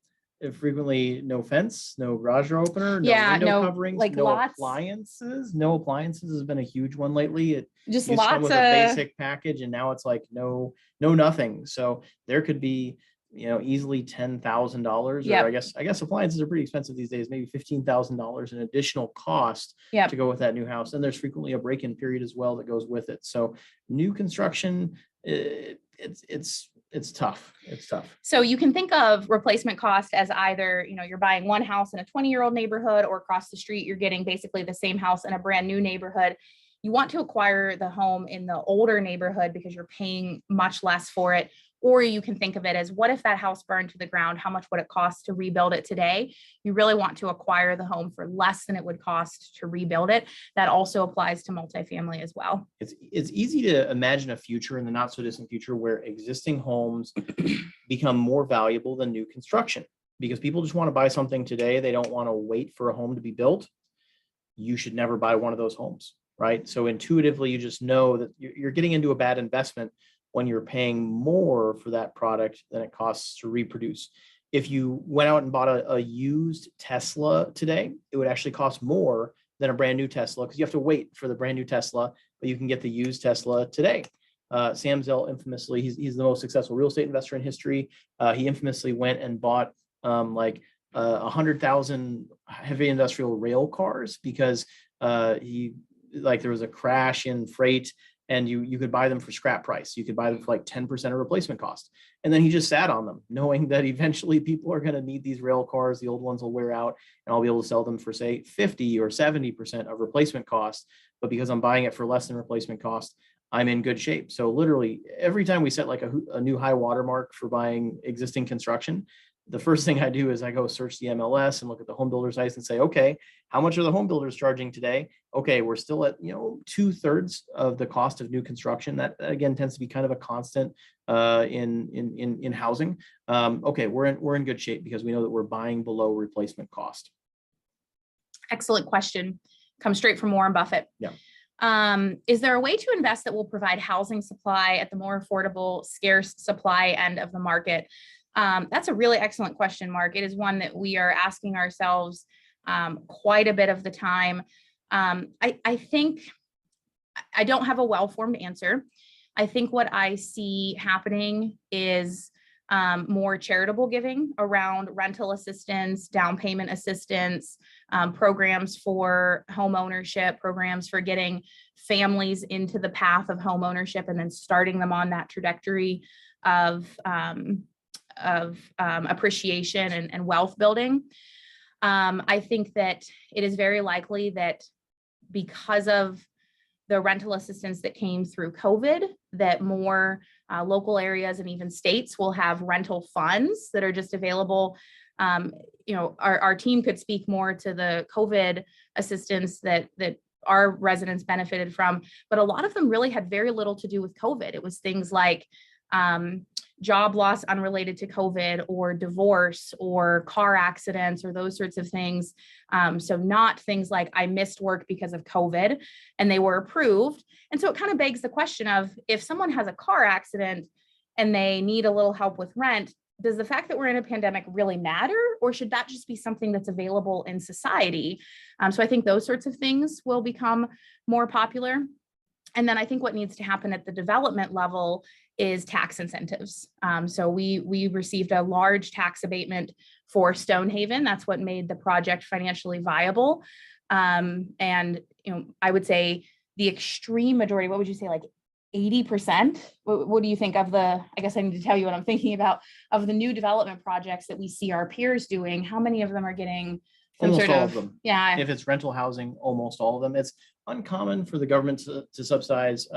[SPEAKER 2] frequently no fence, no garage door opener, no window coverings,
[SPEAKER 1] like
[SPEAKER 2] no appliances. No appliances has been a huge one lately. It
[SPEAKER 1] just
[SPEAKER 2] used to come
[SPEAKER 1] lots
[SPEAKER 2] with
[SPEAKER 1] of
[SPEAKER 2] a basic package, and now it's like no nothing. So there could be easily $10,000,
[SPEAKER 1] Yep.
[SPEAKER 2] or I guess appliances are pretty expensive these days, maybe $15,000 in additional cost
[SPEAKER 1] Yep.
[SPEAKER 2] to go with that new house. And there's frequently a break-in period as well that goes with it. So new construction, it's it's tough. It's tough.
[SPEAKER 1] So you can think of replacement cost as either, you're buying one house in a 20-year-old neighborhood, or across the street, you're getting basically the same house in a brand new neighborhood. You want to acquire the home in the older neighborhood because you're paying much less for it. Or you can think of it as, what if that house burned to the ground? How much would it cost to rebuild it today? You really want to acquire the home for less than it would cost to rebuild it. That also applies to multifamily as well.
[SPEAKER 2] It's easy to imagine a future in the not so distant future where existing homes become more valuable than new construction, because people just want to buy something today. They don't want to wait for a home to be built. You should never buy one of those homes, right? So intuitively, you just know that you're getting into a bad investment when you're paying more for that product than it costs to reproduce. If you went out and bought a used Tesla today, it would actually cost more than a brand new Tesla, because you have to wait for the brand new Tesla, but you can get the used Tesla today. Sam Zell infamously, he's the most successful real estate investor in history. He infamously went and bought 100,000 heavy industrial rail cars because there was a crash in freight, and you could buy them for scrap price. You could buy them for like 10% of replacement cost. And then he just sat on them, knowing that eventually people are going to need these rail cars. The old ones will wear out, and I'll be able to sell them for, say, 50 or 70% of replacement cost. But because I'm buying it for less than replacement cost, I'm in good shape. So literally every time we set like a new high watermark for buying existing construction, the first thing I do is I go search the MLS and look at the home builder sites and say, okay, how much are the home builders charging today? Okay, we're still at 2/3 of the cost of new construction. That again tends to be kind of a constant in housing. Okay, we're in good shape because we know that we're buying below replacement cost.
[SPEAKER 1] Excellent question. Comes straight from Warren Buffett.
[SPEAKER 2] Yeah.
[SPEAKER 1] Is there a way to invest that will provide housing supply at the more affordable, scarce supply end of the market? That's a really excellent question, Mark. It is one that we are asking ourselves quite a bit of the time. I think I don't have a well-formed answer. I think what I see happening is more charitable giving around rental assistance, down payment assistance, programs for home ownership, programs for getting families into the path of home ownership and then starting them on that trajectory of appreciation and wealth building. I think that it is very likely that because of the rental assistance that came through COVID, that more local areas and even states will have rental funds that are just available. Our team could speak more to the COVID assistance that our residents benefited from, but a lot of them really had very little to do with COVID. It was things like job loss unrelated to COVID, or divorce, or car accidents, or those sorts of things. So not things like I missed work because of COVID, and they were approved. And so it kind of begs the question of, if someone has a car accident and they need a little help with rent, does the fact that we're in a pandemic really matter, or should that just be something that's available in society? So I think those sorts of things will become more popular. And then I think what needs to happen at the development level is tax incentives. So we received a large tax abatement for Stonehaven. That's what made the project financially viable. And I would say the extreme majority, what would you say, like 80%? What do you think of I guess I need to tell you what I'm thinking about, of the new development projects that we see our peers doing? How many of them are getting some
[SPEAKER 2] Almost
[SPEAKER 1] sort
[SPEAKER 2] all of them.
[SPEAKER 1] Yeah.
[SPEAKER 2] If it's rental housing, almost all of them. It's uncommon for the government to subsidize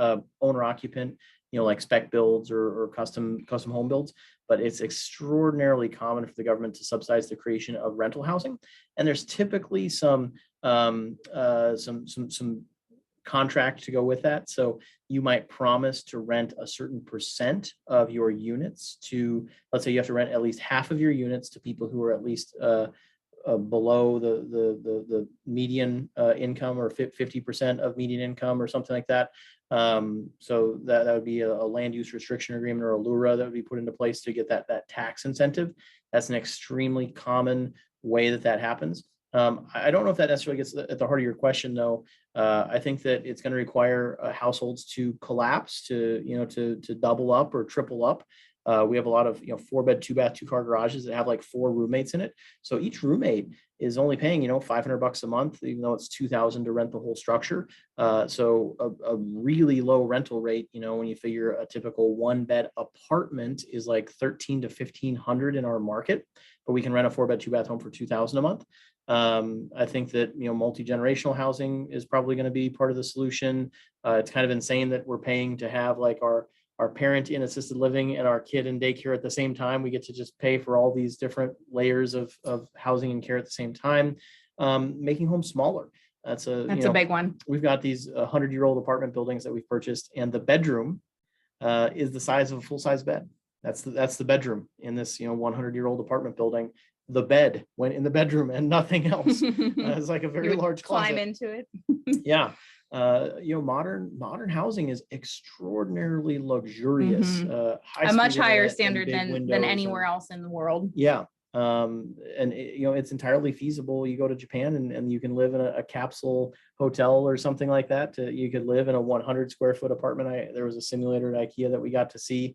[SPEAKER 2] owner occupant, like spec builds or custom home builds, but it's extraordinarily common for the government to subsidize the creation of rental housing. And there's typically some contract to go with that. So you might promise to rent a certain percent of your units to, let's say you have to rent at least half of your units to people who are at least below the median income, or 50% of median income, or something like that. So that would be a land use restriction agreement, or a LURA, that would be put into place to get that tax incentive. That's an extremely common way that happens. I don't know if that necessarily gets at the heart of your question, though. I think that it's going to require households to collapse, to double up or triple up We have a lot of, 4-bed, 2-bath, 2-car garages that have like 4 roommates in it. So each roommate is only paying, $500 a month, even though it's $2,000 to rent the whole structure. So a really low rental rate, when you figure a typical 1-bed apartment is like $1,300 to $1,500 in our market, but we can rent a 4-bed, 2-bath home for $2,000 a month. I think that, multi-generational housing is probably going to be part of the solution. It's kind of insane that we're paying to have like our parent in assisted living and our kid in daycare at the same time. We get to just pay for all these different layers of housing and care at the same time, making homes smaller. That's a
[SPEAKER 1] big one.
[SPEAKER 2] We've got these 100-year-old apartment buildings that we've purchased, and the bedroom is the size of a full-size bed. That's the bedroom in this 100-year-old apartment building. The bed went in the bedroom and nothing else. It's like a very large closet.
[SPEAKER 1] Climb into it.
[SPEAKER 2] Yeah. Modern housing is extraordinarily luxurious,
[SPEAKER 1] A much higher standard than anywhere else in the world.
[SPEAKER 2] Yeah. And it's entirely feasible. You go to Japan and you can live in a capsule hotel or something like that. You could live in a 100 square foot apartment. There was a simulator at IKEA that we got to see.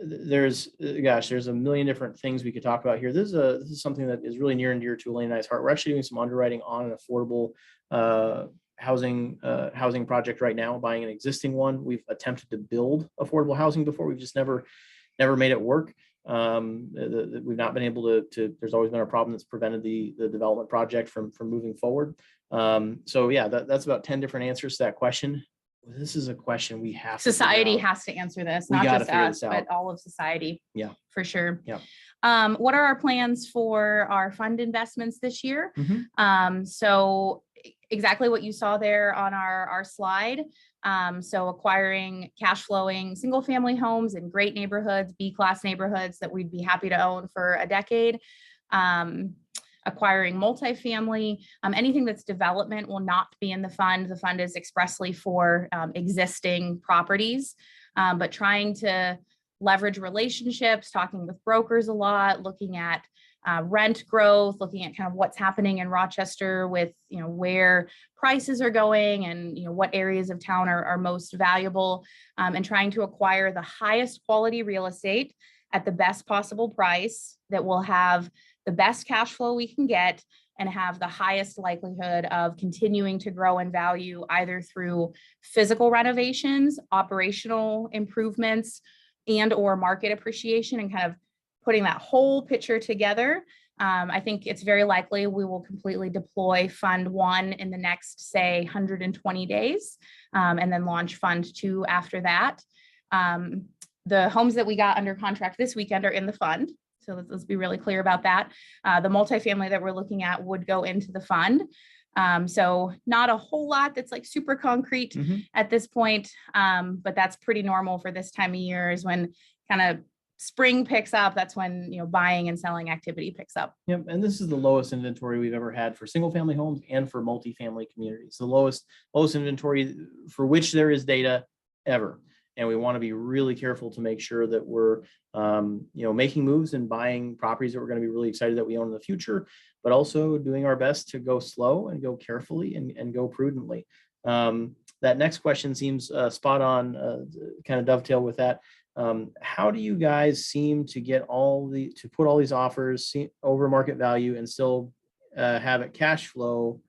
[SPEAKER 2] There's a million different things we could talk about here. This is something that is really near and dear to Elaine and I's heart. We're actually doing some underwriting on an affordable housing project right now, buying an existing one. We've attempted to build affordable housing before. We've just never made it work. We've not been able to. There's always been a problem that's prevented the development project from moving forward. So yeah, that's about 10 different answers to that question. This is a question we have.
[SPEAKER 1] Society has to answer this, not just us, but all of society.
[SPEAKER 2] Yeah,
[SPEAKER 1] for sure.
[SPEAKER 2] Yeah.
[SPEAKER 1] What are our plans for our fund investments this year? So exactly what you saw there on our slide. So acquiring cash flowing single family homes in great neighborhoods, B-class neighborhoods that we'd be happy to own for a decade. Acquiring multifamily, anything that's development will not be in the fund. The fund is expressly for existing properties, but trying to leverage relationships, talking with brokers a lot, looking at rent growth, looking at kind of what's happening in Rochester with, where prices are going and, what areas of town are most valuable, and trying to acquire the highest quality real estate at the best possible price that will have the best cash flow we can get and have the highest likelihood of continuing to grow in value, either through physical renovations, operational improvements, and or market appreciation, and kind of putting that whole picture together. I think it's very likely we will completely deploy Fund 1 in the next, say, 120 days, and then launch Fund 2 after that. The homes that we got under contract this weekend are in the fund. So let's be really clear about that. The multifamily that we're looking at would go into the fund. So not a whole lot that's like super concrete at this point, but that's pretty normal for this time of year, is when kind of spring picks up. That's when, buying and selling activity picks up.
[SPEAKER 2] Yep. And this is the lowest inventory we've ever had for single family homes and for multifamily communities. The lowest inventory for which there is data ever. And we want to be really careful to make sure that we're, making moves and buying properties that we're going to be really excited that we own in the future, but also doing our best to go slow and go carefully and go prudently. That next question seems spot on, kind of dovetail with that. How do you guys seem to get to put all these offers over market value and still have it cash flow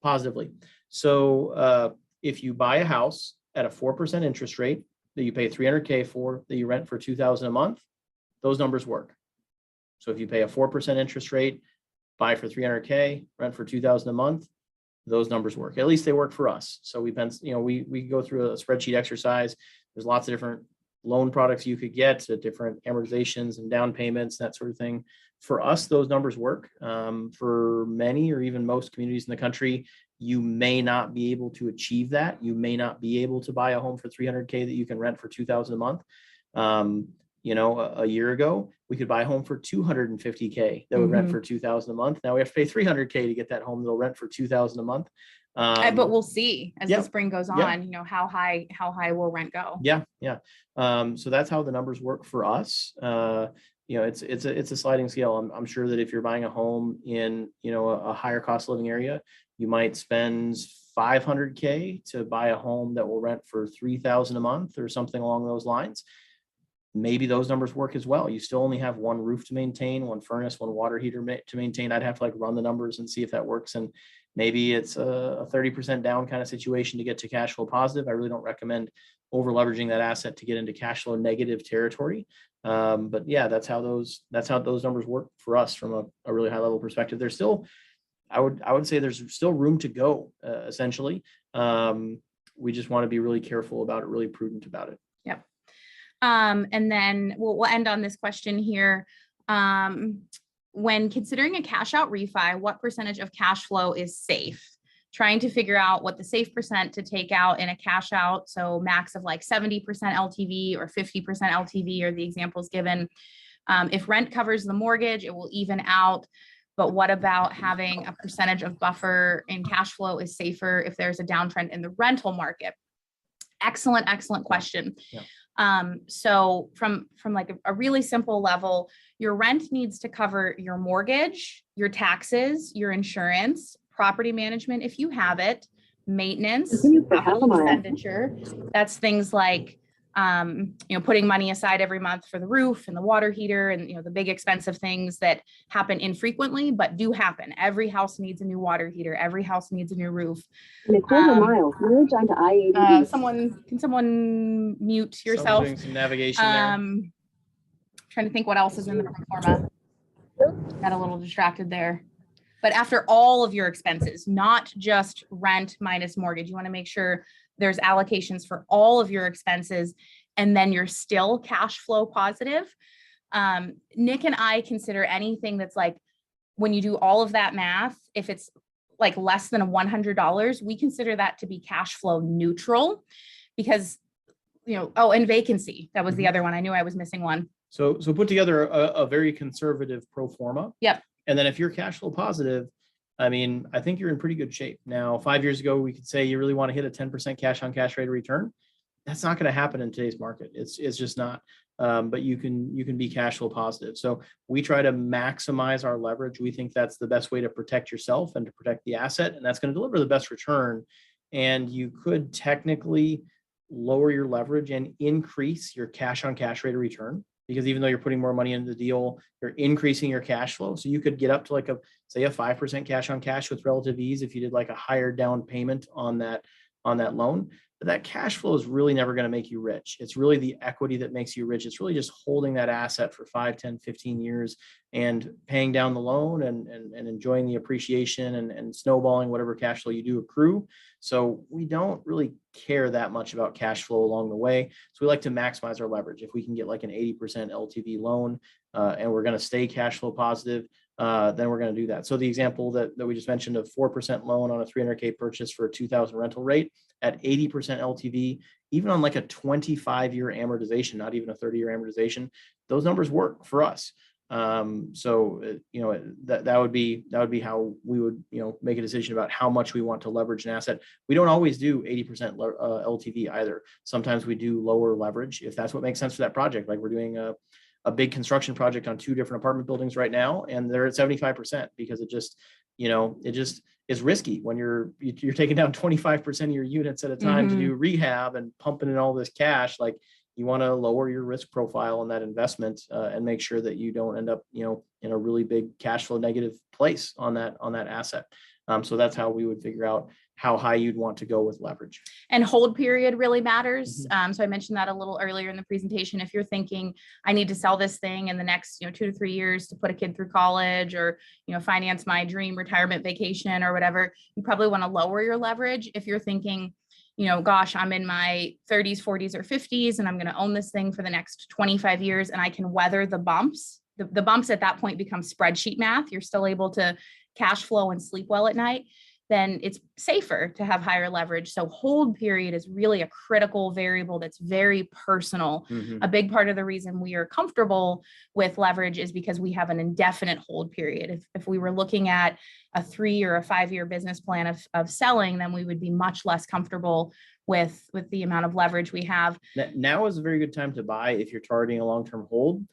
[SPEAKER 2] positively? So if you buy a house at a 4% interest rate that you pay $300K for, that you rent for $2,000 a month, those numbers work. So if you pay a 4% interest rate, buy for $300K, rent for $2,000 a month, those numbers work. At least they work for us. So we go through a spreadsheet exercise. There's lots of different loan products you could get, different amortizations and down payments, that sort of thing. For us, those numbers work. For many or even most communities in the country, you may not be able to achieve that. You may not be able to buy a home for $300K that you can rent for $2,000 a month. A year ago, we could buy a home for $250K that would rent for $2,000 a month. Now we have to pay $300K to get that home that'll rent for $2,000 a month.
[SPEAKER 1] But we'll see as the spring goes on, how high will rent go?
[SPEAKER 2] Yeah. So that's how the numbers work for us. It's a sliding scale. I'm sure that if you're buying a home in, a higher cost living area, you might spend $500K to buy a home that will rent for $3,000 a month or something along those lines. maybe those numbers work as well. You still only have one roof to maintain, one furnace, one water heater to maintain. I'd have to like run the numbers and see if that works. And maybe it's a 30% down kind of situation to get to cash flow positive. I really don't recommend over leveraging that asset to get into cash flow negative territory. But yeah, that's how those numbers work for us from a really high level perspective. There's still, I would say there's still room to go, essentially. We just want to be really careful about it, really prudent about it.
[SPEAKER 1] Yep. And then we'll end on this question here. When considering a cash out refi, what percentage of cash flow is safe? Trying to figure out what the safe percent to take out in a cash out. So max of like 70% LTV or 50% LTV are the examples given. If rent covers the mortgage, it will even out. But what about having a percentage of buffer in cash flow is safer if there's a downtrend in the rental market? Excellent question. Yeah. So from like a really simple level, your rent needs to cover your mortgage, your taxes, your insurance, property management if you have it, maintenance, capital expenditure. That's things like putting money aside every month for the roof and the water heater and the big expensive things that happen infrequently but do happen. Every house needs a new water heater. Every house needs a new roof.
[SPEAKER 3] In a quarter mile, merge onto I-80.
[SPEAKER 1] Can someone mute yourself?
[SPEAKER 2] Doing some navigation there.
[SPEAKER 1] Trying to think what else is in the pro forma. Got a little distracted there. But after all of your expenses, not just rent minus mortgage, you want to make sure there's allocations for all of your expenses, and then you're still cash flow positive. Nick and I consider anything that's like, when you do all of that math, if it's like less than $100, we consider that to be cash flow neutral because, and vacancy. That was the other one. I knew I was missing one.
[SPEAKER 2] So put together a very conservative pro forma.
[SPEAKER 1] Yep.
[SPEAKER 2] And then if you're cash flow positive, I mean, I think you're in pretty good shape. Now, 5 years ago, we could say you really want to hit a 10% cash on cash rate of return. That's not going to happen in today's market. It's just not. But you can be cash flow positive. So we try to maximize our leverage. We think that's the best way to protect yourself and to protect the asset, and that's going to deliver the best return. And you could technically lower your leverage and increase your cash on cash rate of return, because even though you're putting more money into the deal, you're increasing your cash flow. So you could get up to like a 5% cash on cash with relative ease if you did like a higher down payment on that loan. But that cash flow is really never going to make you rich. It's really the equity that makes you rich. It's really just holding that asset for 5, 10, 15 years and paying down the loan and enjoying the appreciation and snowballing whatever cash flow you do accrue. So we don't really care that much about cash flow along the way. So we like to maximize our leverage. If we can get like an 80% LTV loan and we're going to stay cash flow positive, then we're going to do that. So the example that we just mentioned of 4% loan on a $300K purchase for a 2,000 rental rate at 80% LTV, even on like a 25-year amortization, not even a 30-year amortization, those numbers work for us. So that would be how we would make a decision about how much we want to leverage an asset. We don't always do 80% LTV either. Sometimes we do lower leverage if that's what makes sense for that project. Like we're doing a big construction project on 2 different apartment buildings right now, and they're at 75% because it just is risky when you're taking down 25% of your units at a time to do rehab and pumping in all this cash. Like you want to lower your risk profile on that investment and make sure that you don't end up in a really big cash flow negative place on that asset. So that's how we would figure out how high you'd want to go with leverage.
[SPEAKER 1] And hold period really matters. So I mentioned that a little earlier in the presentation. If you're thinking, I need to sell this thing in the next 2 to 3 years to put a kid through college or finance my dream retirement vacation or whatever, you probably want to lower your leverage. If you're thinking, gosh, I'm in my 30s, 40s, or 50s, and I'm going to own this thing for the next 25 years, and I can weather the bumps. The bumps at that point become spreadsheet math. You're still able to cash flow and sleep well at night. Then it's safer to have higher leverage. So hold period is really a critical variable that's very personal. A big part of the reason we are comfortable with leverage is because we have an indefinite hold period. If we were looking at a 3 or a 5-year business plan of selling, then we would be much less comfortable with the amount of leverage we have.
[SPEAKER 2] Now is a very good time to buy if you're targeting a long-term hold.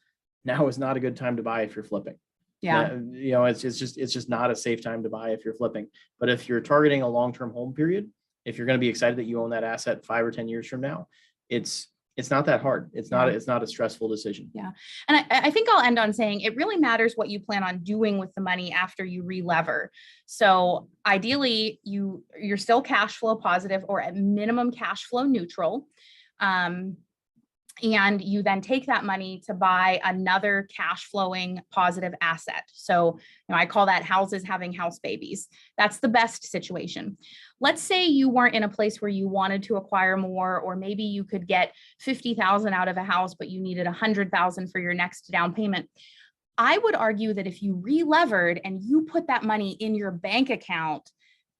[SPEAKER 2] Now is not a good time to buy if you're flipping.
[SPEAKER 1] Yeah.
[SPEAKER 2] It's just not a safe time to buy if you're flipping. But if you're targeting a long-term hold period, if you're going to be excited that you own that asset 5 or 10 years from now, it's It's not that hard. It's not a stressful decision.
[SPEAKER 1] Yeah. And I think I'll end on saying it really matters what you plan on doing with the money after you re-lever. So ideally you're still cash flow positive or at minimum cash flow neutral. And you then take that money to buy another cash flowing positive asset. So, I call that houses having house babies. That's the best situation. Let's say you weren't in a place where you wanted to acquire more, or maybe you could get 50,000 out of a house, but you needed 100,000 for your next down payment. I would argue that if you re-levered and you put that money in your bank account,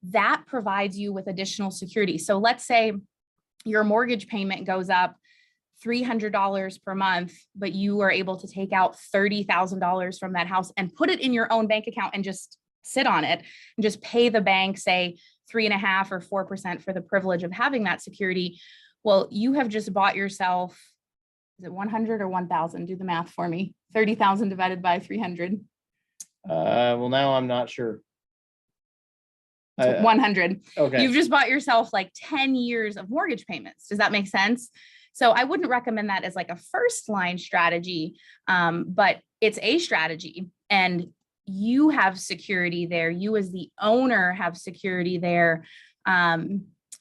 [SPEAKER 1] that provides you with additional security. So let's say your mortgage payment goes up $300 per month, but you are able to take out $30,000 from that house and put it in your own bank account and just sit on it and just pay the bank, say 3.5% or 4% for the privilege of having that security. Well, you have just bought yourself, is it 100 or 1,000? Do the math for me. 30,000 divided by 300.
[SPEAKER 2] Well, now I'm not sure.
[SPEAKER 1] 100.
[SPEAKER 2] Okay.
[SPEAKER 1] You've just bought yourself like 10 years of mortgage payments. Does that make sense? So I wouldn't recommend that as like a first line strategy, but it's a strategy, and you have security there. You as the owner have security there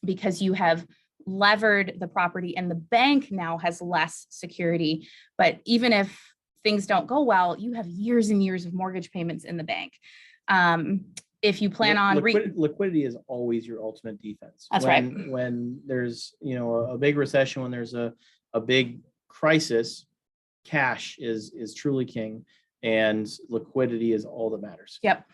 [SPEAKER 1] because you have levered the property, and the bank now has less security. But even if things don't go well, you have years and years of mortgage payments in the bank. If you plan on
[SPEAKER 2] liquidity is always your ultimate defense.
[SPEAKER 1] That's right.
[SPEAKER 2] When there's a big recession, when there's a big crisis, cash is truly king, and liquidity is all that matters.
[SPEAKER 1] Yep.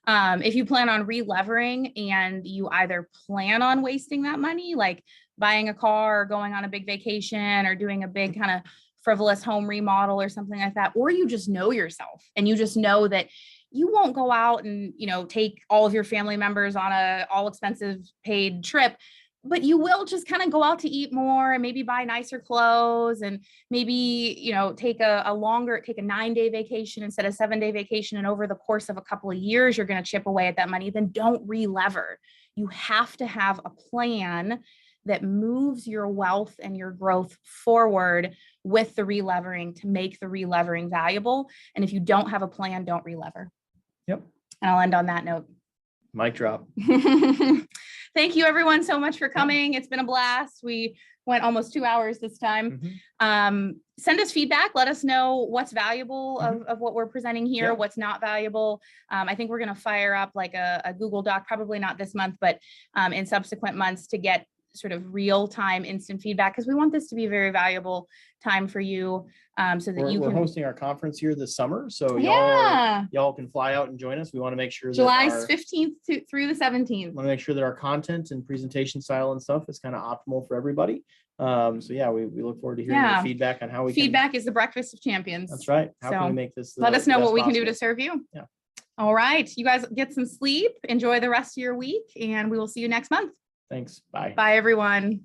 [SPEAKER 1] If you plan on re-levering and you either plan on wasting that money, like buying a car or going on a big vacation or doing a big kind of frivolous home remodel or something like that, or you just know yourself and you just know that you won't go out and, take all of your family members on a all expensive paid trip, but you will just kind of go out to eat more and maybe buy nicer clothes and maybe, take a 9-day vacation instead of 7-day vacation. And over the course of a couple of years, you're going to chip away at that money. Then don't re-lever. You have to have a plan that moves your wealth and your growth forward with the re-levering to make the re-levering valuable. And if you don't have a plan, don't re-lever.
[SPEAKER 2] Yep.
[SPEAKER 1] And I'll end on that note.
[SPEAKER 2] Mic drop.
[SPEAKER 1] Thank you everyone so much for coming. It's been a blast. We went almost 2 hours this time. Send us feedback. Let us know what's valuable of what we're presenting here, what's not valuable. I think we're going to fire up like a Google Doc, probably not this month, but in subsequent months to get sort of real-time instant feedback, because we want this to be a very valuable time for you, so that we're
[SPEAKER 2] hosting our conference here this summer, so y'all can fly out and join us. We want to make sure that
[SPEAKER 1] July 15th through the 17th.
[SPEAKER 2] Want to make sure that our content and presentation style and stuff is kind of optimal for everybody. So yeah, we look forward to hearing your feedback on how we
[SPEAKER 1] feedback is the breakfast of champions.
[SPEAKER 2] That's right. How can we make this
[SPEAKER 1] let us know what we can do to serve you.
[SPEAKER 2] Yeah.
[SPEAKER 1] All right, you guys get some sleep, enjoy the rest of your week, and we will see you next month.
[SPEAKER 2] Thanks. Bye.
[SPEAKER 1] Bye, everyone.